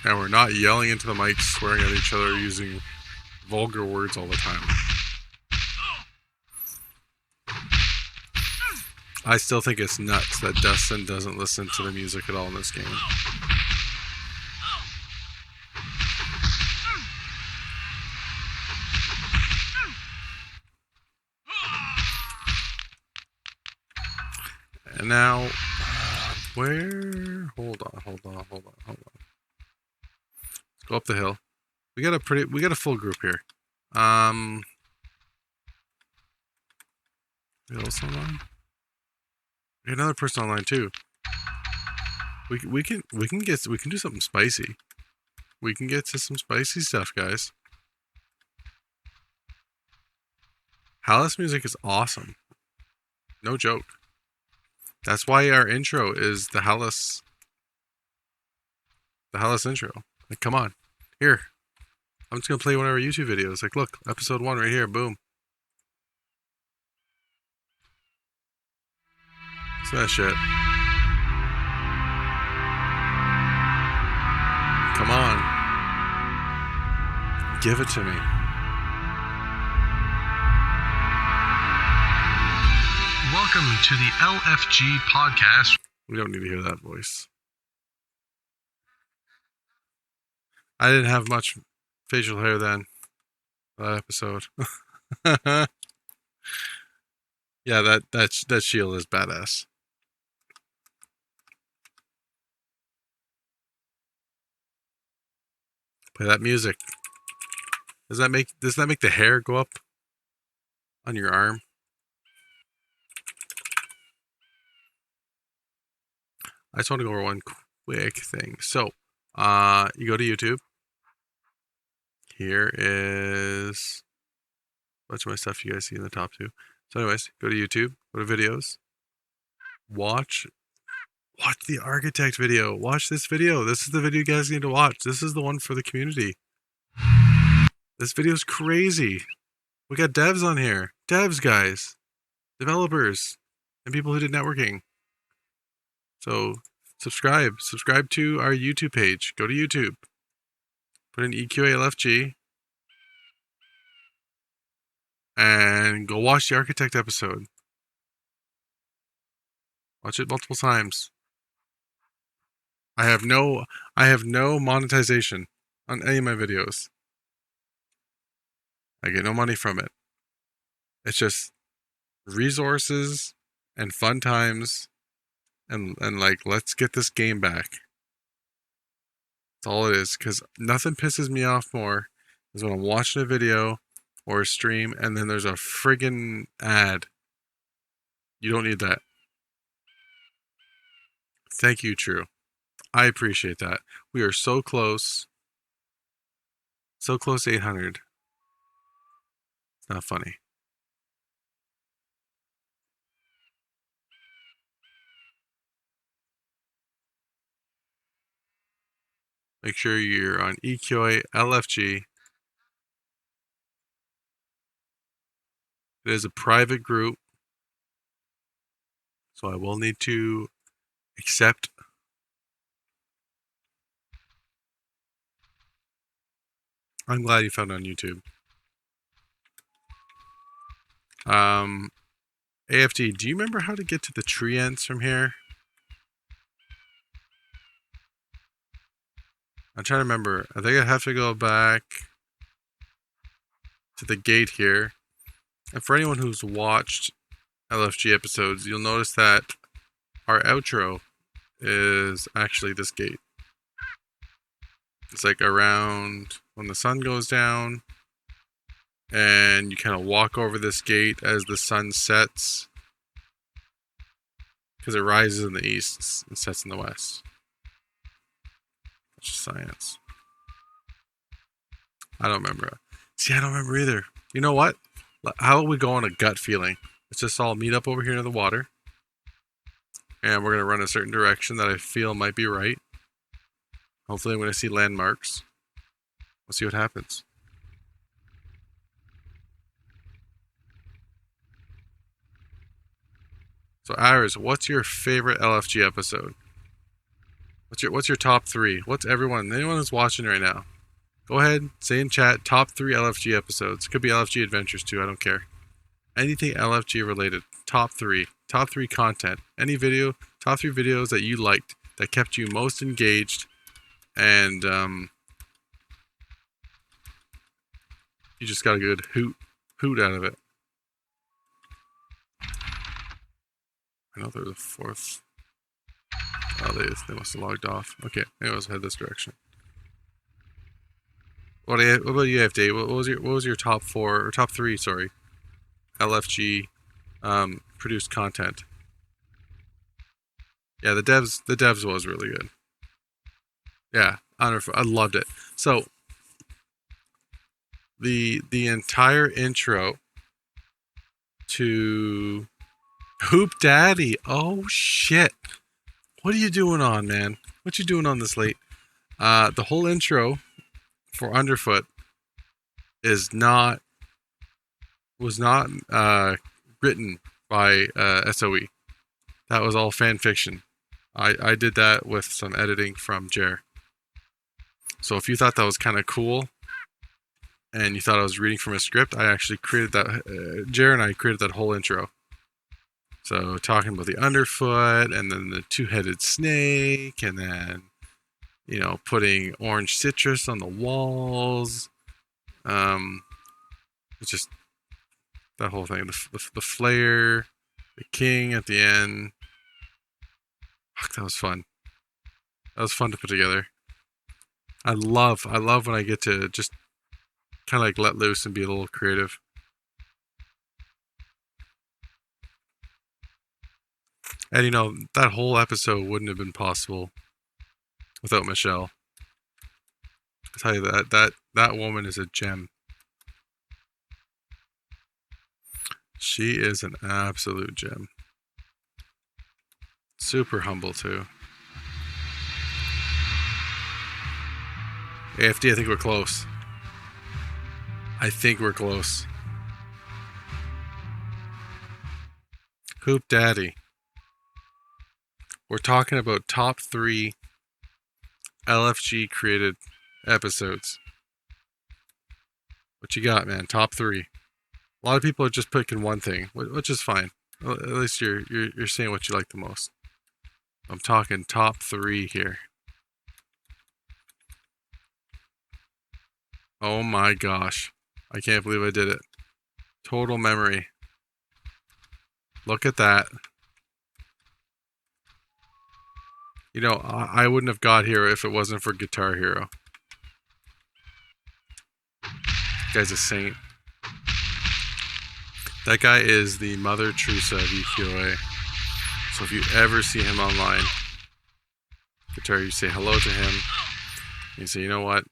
And we're not yelling into the mic, swearing at each other, using vulgar words all the time. I still think it's nuts that Dustin doesn't listen to the music at all in this game. And now, where? Hold on. Let's go up the hill. We got a full group here. Else online? We got another person online too. We can do something spicy. We can get to some spicy stuff, guys. Hallis music is awesome. No joke. That's why our intro is the Hallis intro. Like, come on. Here. I'm just gonna play one of our YouTube videos. Like, look, episode 1 right here, boom. It's that shit. Come on. Give it to me. Welcome to the LFG podcast. We don't need to hear that voice. I didn't have much facial hair then. That episode. Yeah, that shield is badass. Play that music. Does that make the hair go up on your arm? I just want to go over one quick thing. So, you go to YouTube. Here is a bunch of my stuff you guys see in the top 2. So anyways, go to YouTube, go to videos, watch the architect video. Watch this video. This is the video you guys need to watch. This is the one for the community. This video is crazy. We got devs on here. Devs, guys. Developers. And people who did networking. So, subscribe. Subscribe to our YouTube page. Go to YouTube. Put in EQA LFG. And go watch the architect episode. Watch it multiple times. I have no monetization on any of my videos. I get no money from it. It's just resources and fun times and like, let's get this game back. That's all it is, because nothing pisses me off more is when I'm watching a video or a stream and then there's a friggin' ad. You don't need that. Thank you, True. I appreciate that. We are so close. So close to 800. It's not funny. Make sure you're on EQOA LFG. It is a private group, so I will need to accept. I'm glad you found it on YouTube. AFD, do you remember how to get to the tree ends from here? I'm trying to remember. I think I have to go back to the gate here. And for anyone who's watched LFG episodes, you'll notice that our outro is actually this gate. It's like around when the sun goes down, and you kind of walk over this gate as the sun sets, because it rises in the east and sets in the west. That's just science. I don't remember. See, I don't remember either. You know what? How about we go on a gut feeling? Let's just all meet up over here near the water, and we're going to run a certain direction that I feel might be right. Hopefully I'm going to see landmarks. We'll see what happens. So, Iris, what's your favorite LFG episode? What's your top 3? What's anyone who's watching right now? Go ahead, say in chat, top 3 LFG episodes. Could be LFG Adventures too, I don't care. Anything LFG related, top 3 content. Any video, top 3 videos that you liked, that kept you most engaged, and you just got a good hoot out of it. I know there's a 4th. Oh, they must have logged off. Okay, anyways, head this direction. What about you, FD? What was your top 4 or top 3? Sorry, LFG produced content. Yeah, the devs was really good. Yeah, I loved it. So the entire intro to Hoop Daddy. Oh shit! What are you doing on, man? What you doing on this late? The whole intro for Underfoot was not written by SOE. That was all fan fiction. I did that with some editing from Jer. So if you thought that was kind of cool, and you thought I was reading from a script, I actually created that. Jer and I created that whole intro. So talking about the underfoot, and then the 2-headed snake, and then, you know, putting orange citrus on the walls. It's just that whole thing. The flare, the king at the end. Fuck, that was fun. That was fun to put together. I love when I get to just kind of like let loose and be a little creative. And you know, that whole episode wouldn't have been possible without Michelle. I'll tell you that woman is a gem. She is an absolute gem. Super humble too. AFD, I think we're close. I think we're close. Hoop Daddy. We're talking about top 3 LFG created episodes. What you got, man? Top 3. A lot of people are just picking one thing, which is fine. At least you're saying what you like the most. I'm talking top 3 here. Oh my gosh. I can't believe I did it. Total memory. Look at that. You know, I wouldn't have got here if it wasn't for Guitar Hero. That guy's a saint. That guy is the Mother Teresa of EQOA. So if you ever see him online, Guitar, you say hello to him. And you say, you know what?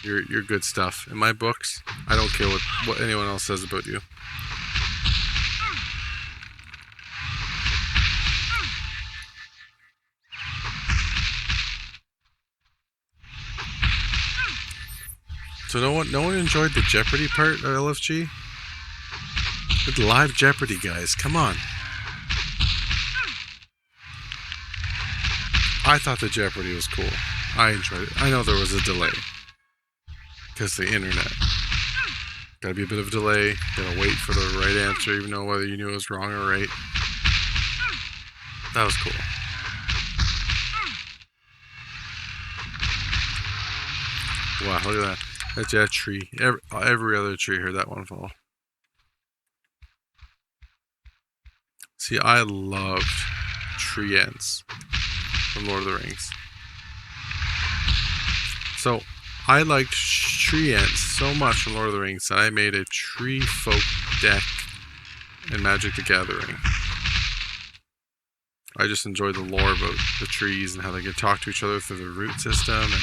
You're good stuff. In my books, I don't care what anyone else says about you. So no one enjoyed the Jeopardy part of LFG? The live Jeopardy, guys. Come on. I thought the Jeopardy was cool. I enjoyed it. I know there was a delay. Because the internet. Gotta be a bit of a delay. Gotta wait for the right answer, even though whether you knew it was wrong or right. That was cool. Wow, look at that. That's that tree. Every other tree heard that one fall. See, I loved tree ents from Lord of the Rings. So, I liked tree ents so much from Lord of the Rings that I made a tree folk deck in Magic the Gathering. I just enjoyed the lore about the trees and how they could talk to each other through the root system and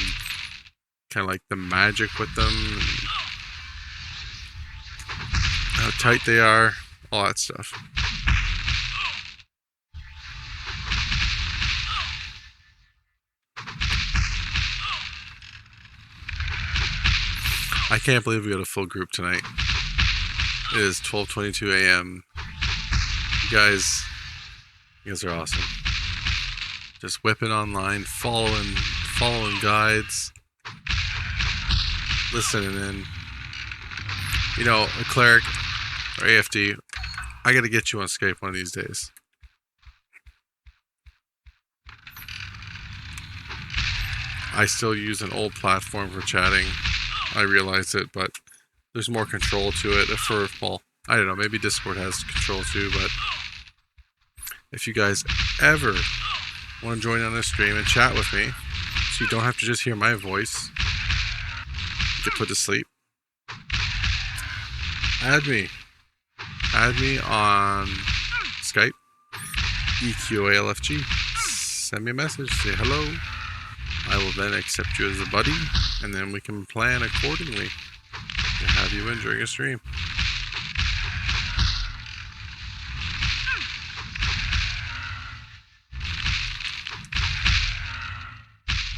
kind of like the magic with them and how tight they are, all that stuff. I can't believe we got a full group tonight. It is 12:22 a.m. You guys are awesome. Just whipping online, following guides, listening in. You know, a cleric or AFD, I gotta get you on Skype one of these days. I still use an old platform for chatting. I realize it, but there's more control to it. Well, I don't know, maybe Discord has control too, but if you guys ever want to join on this stream and chat with me, so you don't have to just hear my voice, get put to sleep, add me on Skype, EQOA LFG. Send me a message, say hello. I will then accept you as a buddy, and then we can plan accordingly to have you in during a stream.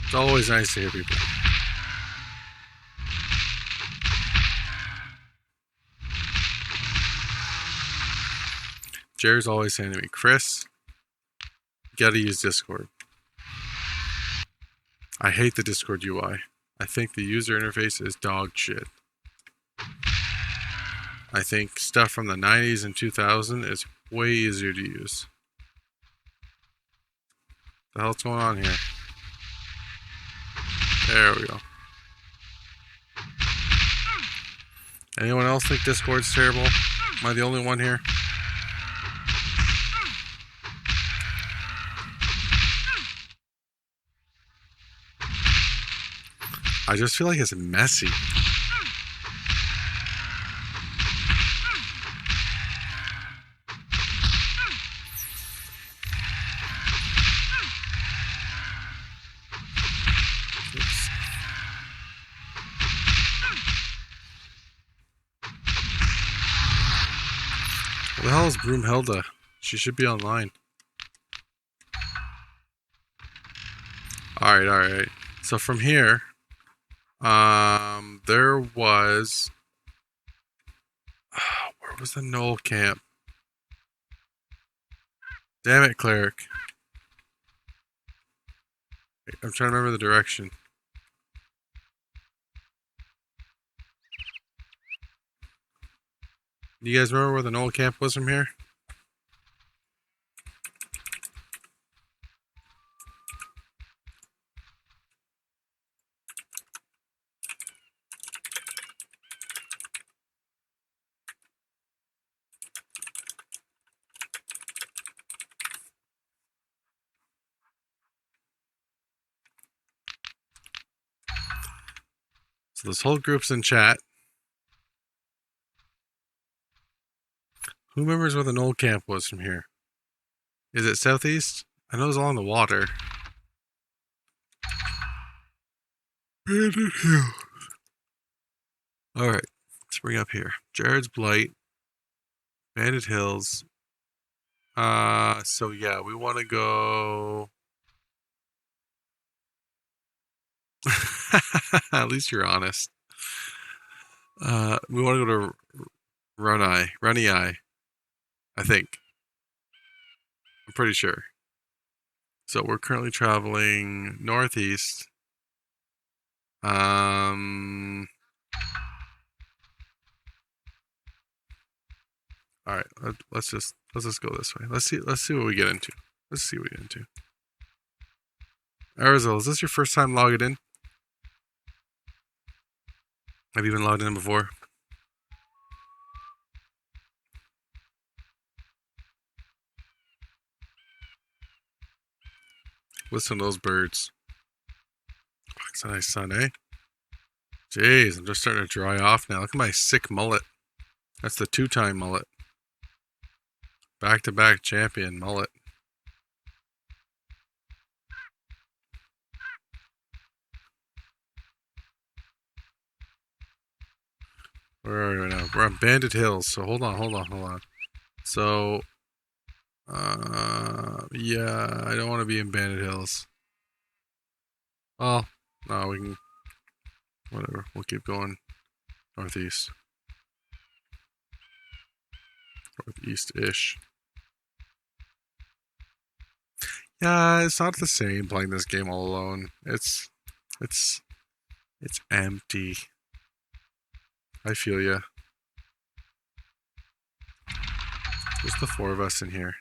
It's always nice to hear people. Jerry's always saying to me, Chris, you gotta use Discord. I hate the Discord UI. I think the user interface is dog shit. I think stuff from the 90s and 2000 is way easier to use. What the hell's going on here? There we go. Anyone else think Discord's terrible? Am I the only one here? I just feel like it's messy. Oops. What the hell is Broomhilda? She should be online. Alright. So from here, there was... where was the Knoll camp? Damn it, cleric. I'm trying to remember the direction. Do you guys remember where the Knoll camp was from here? So this whole group's in chat. Who remembers where the Knoll camp was from here? Is it southeast? I know it's along the water. Bandit Hill. Alright, let's bring up here. Jared's Blight. Bandit Hills. So yeah, we want to go... At least you're honest. We want to go to Runny Eye. I think. I'm pretty sure. So we're currently traveling northeast. Alright, let's just go this way. Let's see what we get into. Arizal, is this your first time logging in? Have you been logged in before? Listen to those birds. Oh, it's a nice sun, eh? Jeez, I'm just starting to dry off now. Look at my sick mullet. That's the 2-time mullet. Back-to-back champion mullet. Where are we right now? We're on Bandit Hills, so hold on. So, yeah, I don't want to be in Bandit Hills. Well, no, we can, whatever, we'll keep going northeast. Northeast-ish. Yeah, it's not the same playing this game all alone. It's empty. I feel ya. Just the 4 of us in here.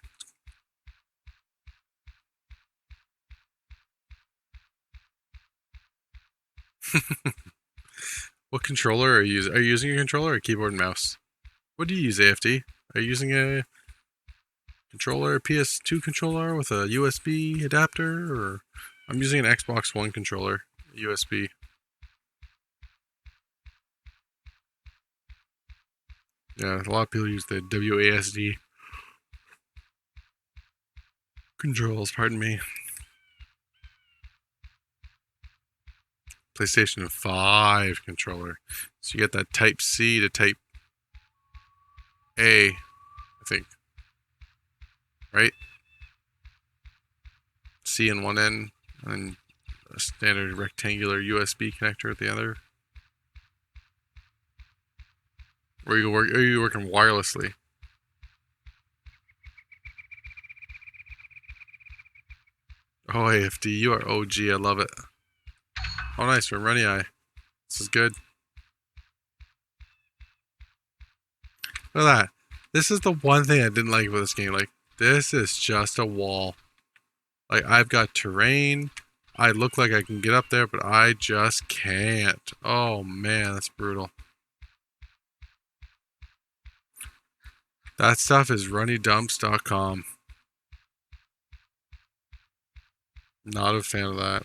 What controller are you using? Are you using a controller or keyboard and mouse? What do you use, AFD? Are you using a controller, PS2 controller with a USB adapter, or I'm using an Xbox One controller, USB. Yeah, a lot of people use the WASD controls, pardon me. PlayStation 5 controller. So you get that Type C to Type A, I think. Right? C in one end, and a standard rectangular USB connector at the other. Or are you working wirelessly? Oh, AFD, you are OG. I love it. Oh, nice. We're in Runny Eye. This is good. Look at that. This is the one thing I didn't like about this game. Like, this is just a wall. Like, I've got terrain. I look like I can get up there, but I just can't. Oh, man, that's brutal. That stuff is runnydumps.com. Not a fan of that.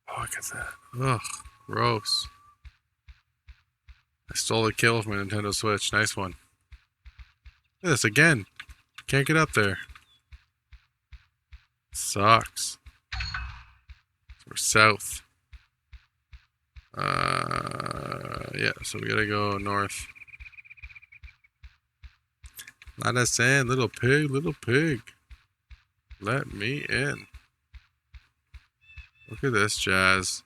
Oh, look at that. Ugh, gross. I stole a kill from my Nintendo Switch. Nice one. Look at this again. Can't get up there. Sucks. We're south. Yeah, so we gotta go north. Let us in, little pig, little pig. Let me in. Look at this jazz.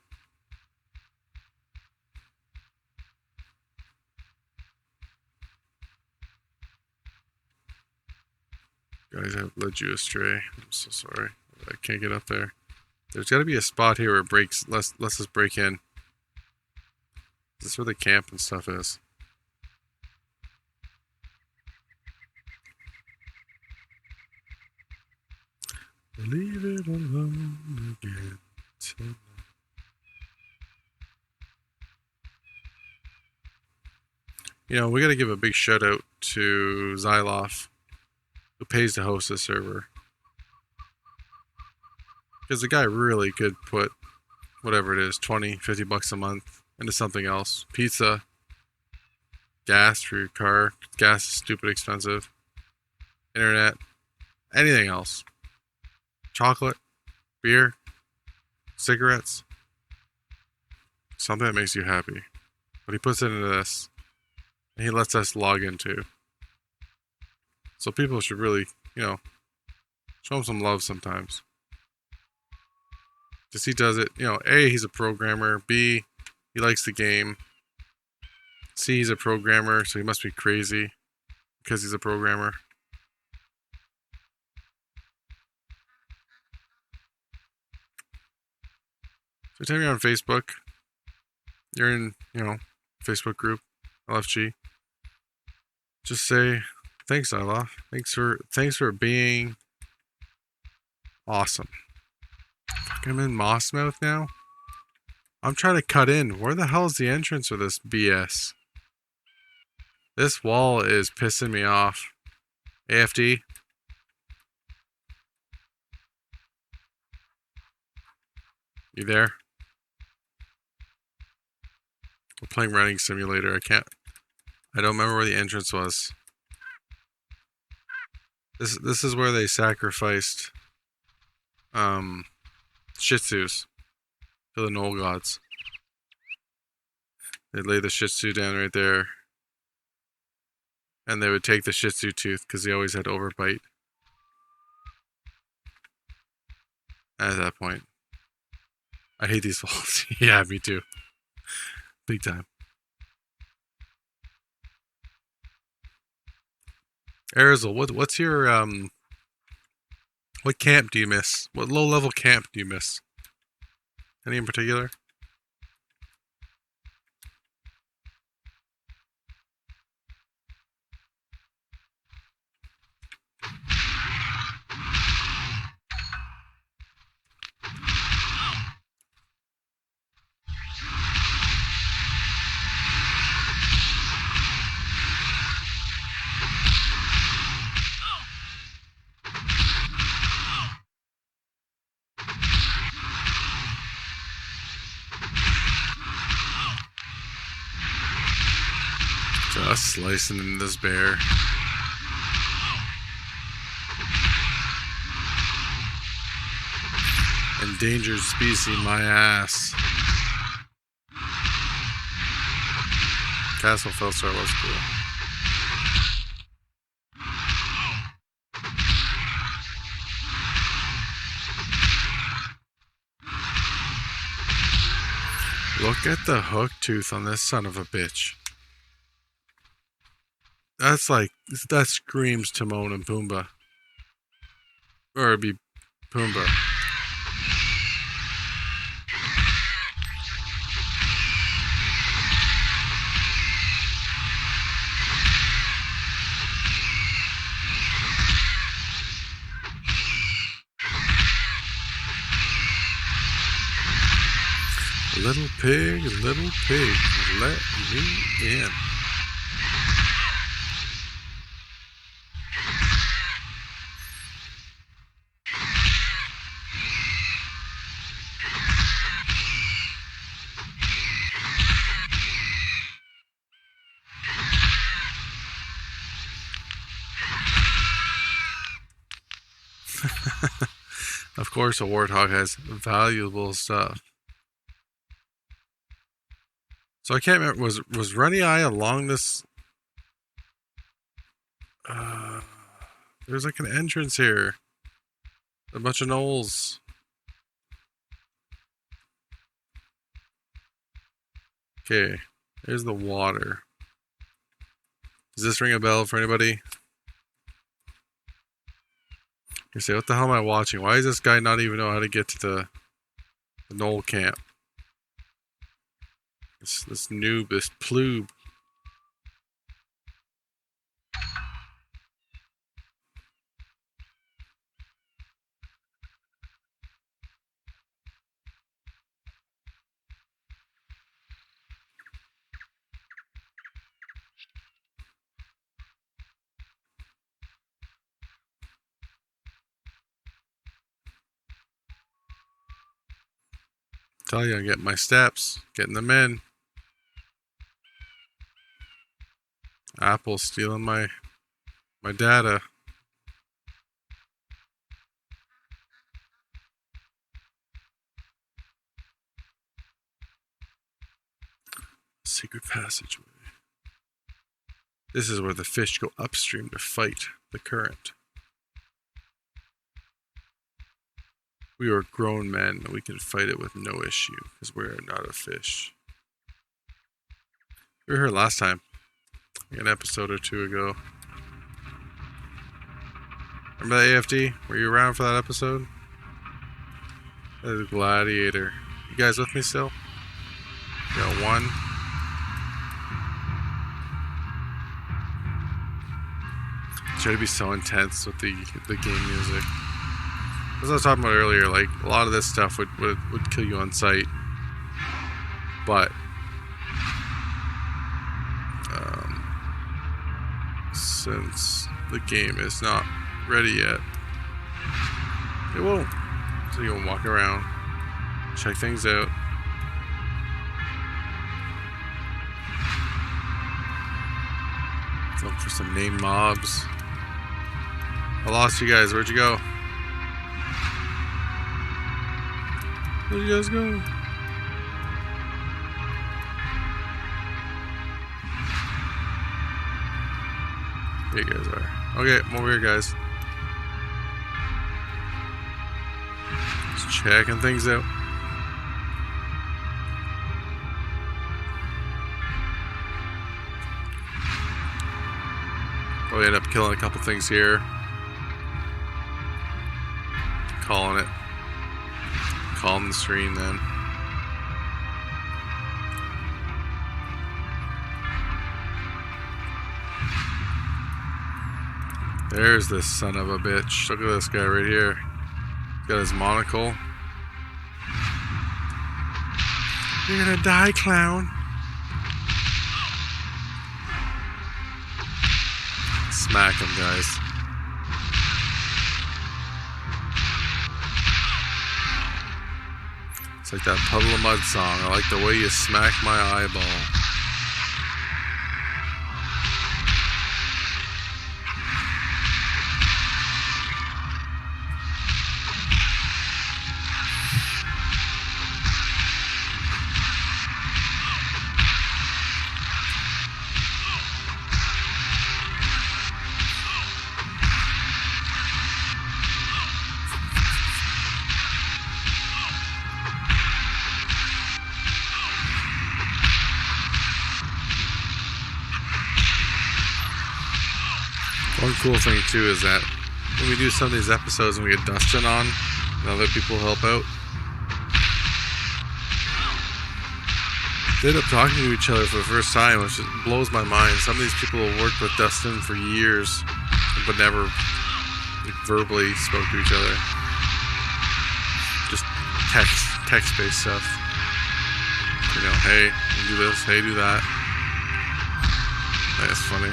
Guys, I've led you astray. I'm so sorry. I can't get up there. There's got to be a spot here where it breaks. Let's just break in. Is this where the camp and stuff is? Leave it alone again. You know, we got to give a big shout out to Xyloff, who pays to host this server. Because the guy really could put whatever it is, 20, 50 bucks a month into something else. Pizza, gas for your car. Gas is stupid expensive. Internet, anything else. Chocolate, beer, cigarettes. Something that makes you happy. But he puts it into this. And he lets us log into. So people should really, show him some love sometimes. Because he does it, A, he's a programmer. B, he likes the game. C, he's a programmer, so he must be crazy because he's a programmer. So tell me on Facebook. You're in, Facebook group, LFG. Just say, thanks, Isla. Thanks for being awesome. Fuck, I'm in Mossmouth now. I'm trying to cut in. Where the hell is the entrance for this BS? This wall is pissing me off. AFD. You there? We're playing Running Simulator. I don't remember where the entrance was. This is where they sacrificed Shih Tzus to the Knoll gods. They'd lay the Shih Tzu down right there. And they would take the Shih Tzu tooth because he always had overbite. At that point. I hate these walls. Yeah, me too. Big time. Arizel, what's your what camp do you miss? What low level camp do you miss? Any in particular? Just slicing in this bear. Endangered species, my ass. Castle Felstar was cool. Look at the hook tooth on this son of a bitch. That screams Timon and Pumbaa. Or it'd be Pumbaa. Little pig, let me in. Of course, a warthog has valuable stuff. So I can't remember, was Runny Eye along this? There's like an entrance here. A bunch of knolls. Okay, there's the water. Does this ring a bell for anybody? You say, what the hell am I watching? Why does this guy not even know how to get to the knoll camp? This noob, this ploob. Tell you, I'm getting my steps, getting them in. Apple's stealing my data. Secret passageway. This is where the fish go upstream to fight the current. We are grown men and we can fight it with no issue because we're not a fish. We were here last time, an episode or two ago. Remember that AFD? Were you around for that episode? That is a gladiator. You guys with me still? Got one. Try to be so intense with the game music. As I was talking about earlier, like a lot of this stuff would kill you on sight, but since the game is not ready yet, it won't. So you can walk around, check things out. Look for some named mobs. I lost you guys. Where'd you go? Where'd you guys go? Here you guys are. Okay, I'm over here, guys. Just checking things out. Probably end up killing a couple things here. Calling it. Calling the stream then. There's this son of a bitch. Look at this guy right here. Got his monocle. You're gonna die, clown. Smack him, guys. It's like that Puddle of Mud song. I like the way you smack my eyeball. One cool thing too is that when we do some of these episodes and we get Dustin on and other people help out, they end up talking to each other for the first time, which just blows my mind. Some of these people have worked with Dustin for years but never verbally spoke to each other. Just text-based stuff. You know, hey, do this, hey, do that. That's funny.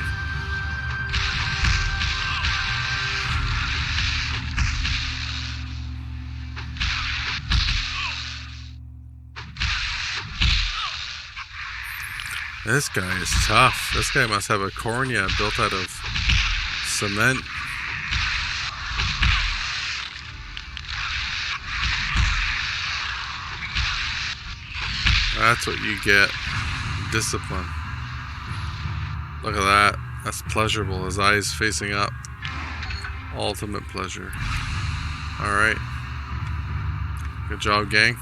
This guy is tough. This guy must have a cornea built out of cement. That's what you get. Discipline. Look at that. That's pleasurable. His eyes facing up. Ultimate pleasure. Alright. Good job, gang.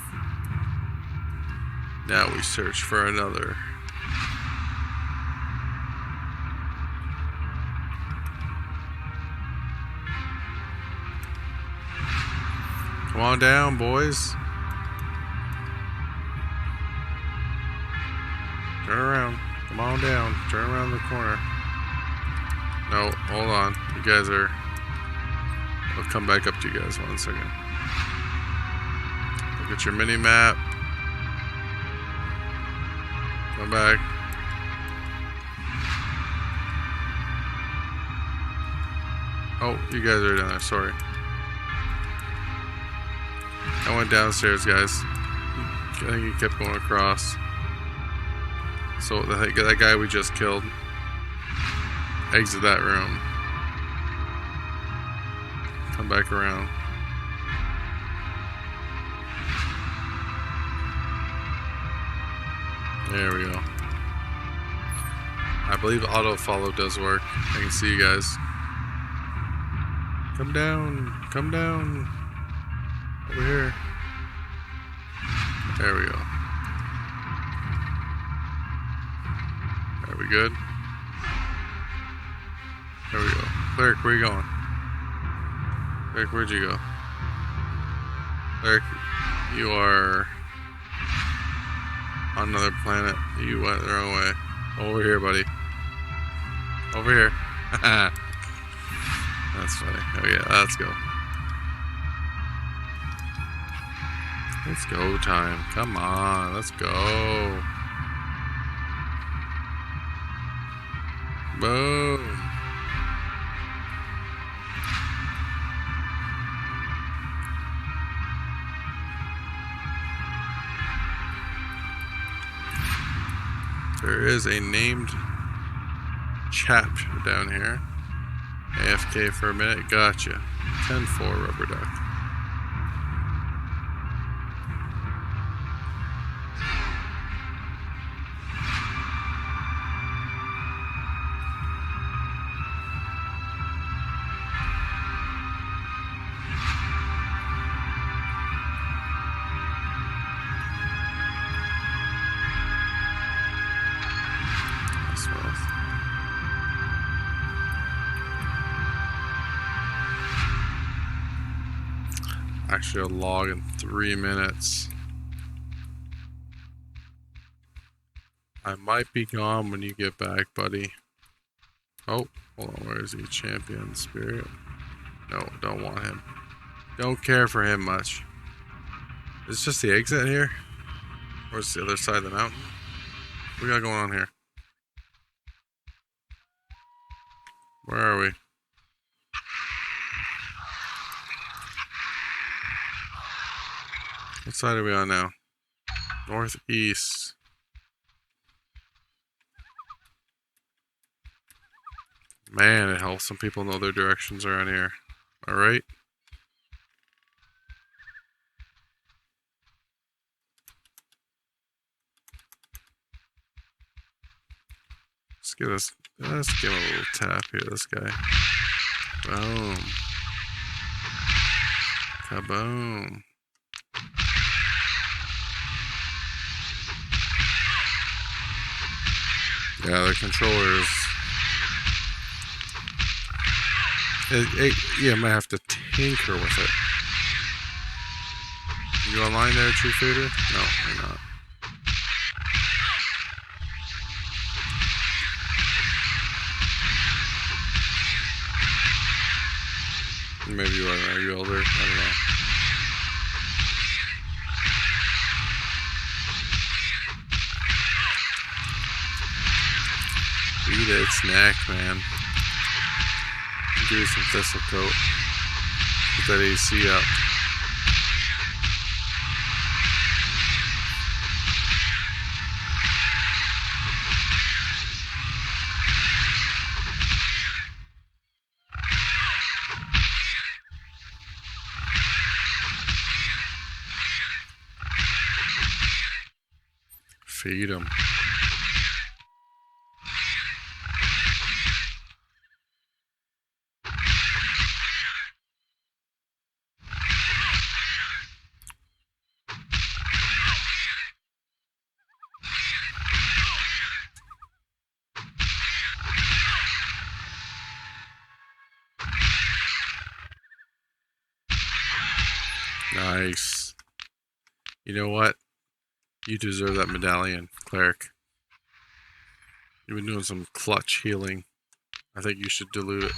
Now we search for another. Come on down, boys. Turn around. Come on down. Turn around the corner. No, hold on. You guys are... I'll come back up to you guys 1 second. Look at your mini map. Come back. Oh, you guys are down there. Sorry. I went downstairs, guys. I think he kept going across. So that guy we just killed. Exit that room. Come back around. There we go. I believe auto follow does work. I can see you guys. Come down. Come down. Over here. There we go. Are we good? There we go. Cleric, where you going? Cleric, where'd you go? Cleric, you are on another planet. You went the wrong way. Over here, buddy. Over here. That's funny. Oh yeah, let's go. Let's go time. Come on, let's go. Boom. There is a named chap down here. AFK for a minute. Gotcha. 10-4 rubber duck. Actually, a log in 3 minutes. I might be gone when you get back, buddy. Oh, hold on. Where is he? Champion Spirit. No, don't want him. Don't care for him much. Is this just the exit here? Where's the other side of the mountain? What we got going on here? Where are we? What side are we on now? Northeast. Man, it helps some people know their directions around here. Alright? Let's give him a little tap here, this guy. Boom. Kaboom. Yeah, the controllers. Yeah, I might have to tinker with it. You online there, True Fader? No, you're not. Maybe you are you older? I don't know. Eat it, snack, man. Give you some thistle coat. Get that AC up. Feed them. Nice. You know what? You deserve that medallion, Cleric. You've been doing some clutch healing. I think you should dilute it.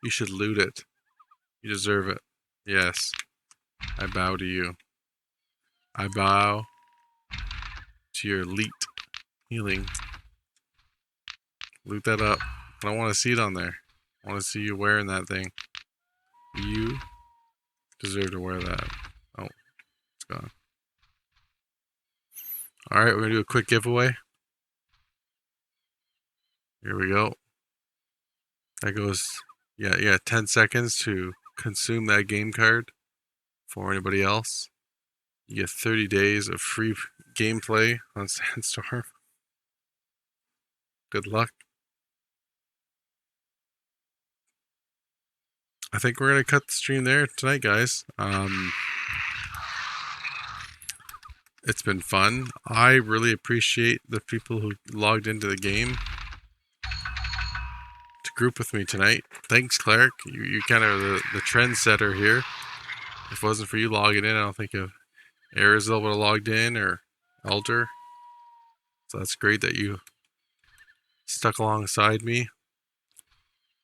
You should loot it. You deserve it. Yes. I bow to you. I bow to your elite healing. Loot that up. I don't want to see it on there. I want to see you wearing that thing. You deserve to wear that. Oh, it's gone. All right, we're gonna do a quick giveaway. Here we go. That goes, yeah, 10 seconds to consume that game card for anybody else. You get 30 days of free gameplay on Sandstorm. Good luck. I think we're gonna cut the stream there tonight, guys. It's been fun. I really appreciate the people who logged into the game to group with me tonight. Thanks, Clark. You kind of the trendsetter here. If it wasn't for you logging in, I don't think of Arizal would have logged in or Elder. So that's great that you stuck alongside me.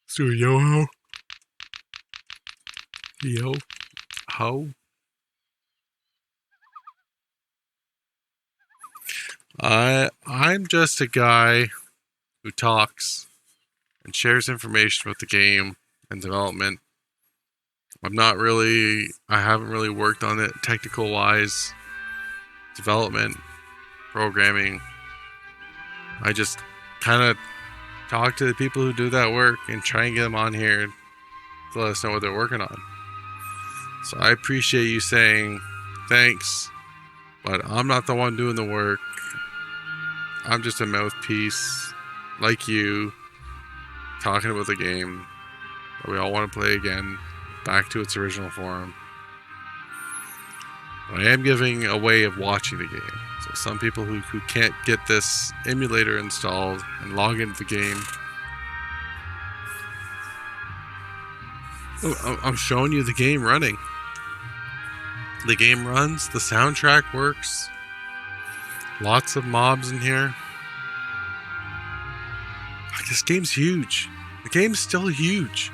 So yo-ho. Yo-ho. I'm just a guy who talks and shares information with the game and development. I haven't really worked on it technical wise, development, programming. I just kind of talk to the people who do that work and try and get them on here to let us know what they're working on. So I appreciate you saying thanks, but I'm not the one doing the work. I'm just a mouthpiece like you, talking about the game that we all want to play again, back to its original form. I am giving a way of watching the game. So some people who can't get this emulator installed and log into the game, I'm showing you the game running. The game runs, the soundtrack works, lots of mobs in here. This game's huge. The game's still huge.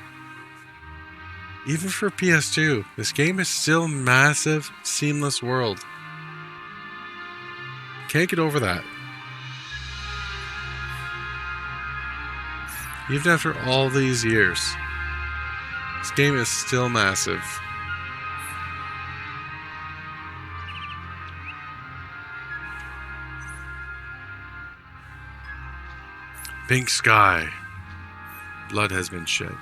Even for PS2, this game is still massive, seamless world. Can't get over that. Even after all these years, this game is still massive. Pink sky. Blood has been shed.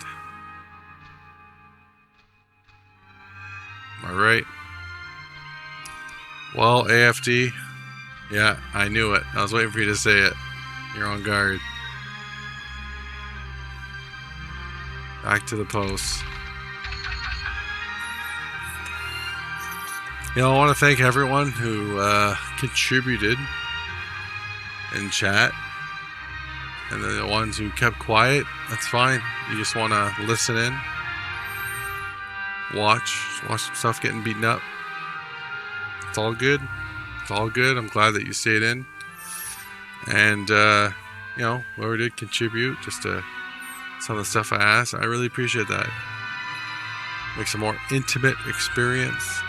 Am I right? Well, AFD. Yeah, I knew it. I was waiting for you to say it. You're on guard. Back to the post. I want to thank everyone who contributed in chat. And then the ones who kept quiet, that's fine. You just want to listen in. Watch some stuff getting beaten up. It's all good. It's all good. I'm glad that you stayed in. And, whoever did contribute just to some of the stuff I asked, I really appreciate that. Makes a more intimate experience.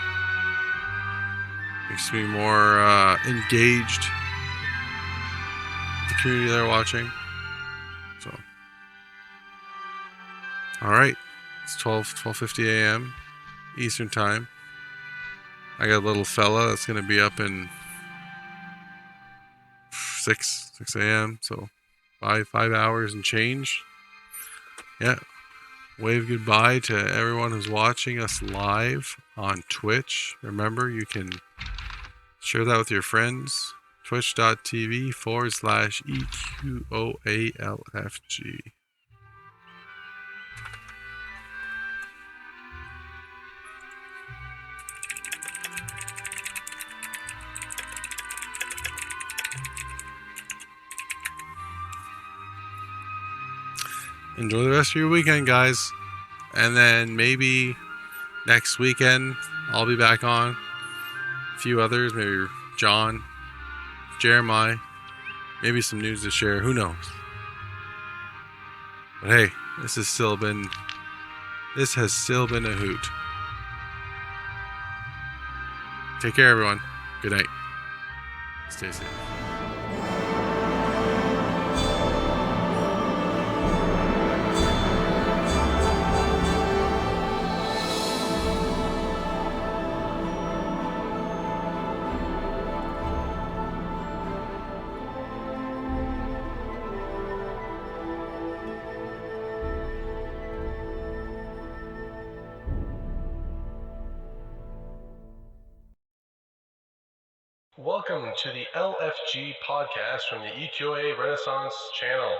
Makes me more engaged with the community that are watching. So, all right. It's 12:50 a.m. Eastern time. I got a little fella that's going to be up in 6 a.m. So 5 hours and change. Yeah. Wave goodbye to everyone who's watching us live on Twitch. Remember, you can share that with your friends. Twitch.tv/EQOA LFG. Enjoy the rest of your weekend, guys. And then maybe next weekend, I'll be back on. A few others, maybe John, Jeremiah, maybe some news to share. Who knows? But hey, this has still been a hoot. Take care, everyone. Good night. Stay safe. Welcome to the LFG podcast from the EQOA Renaissance channel.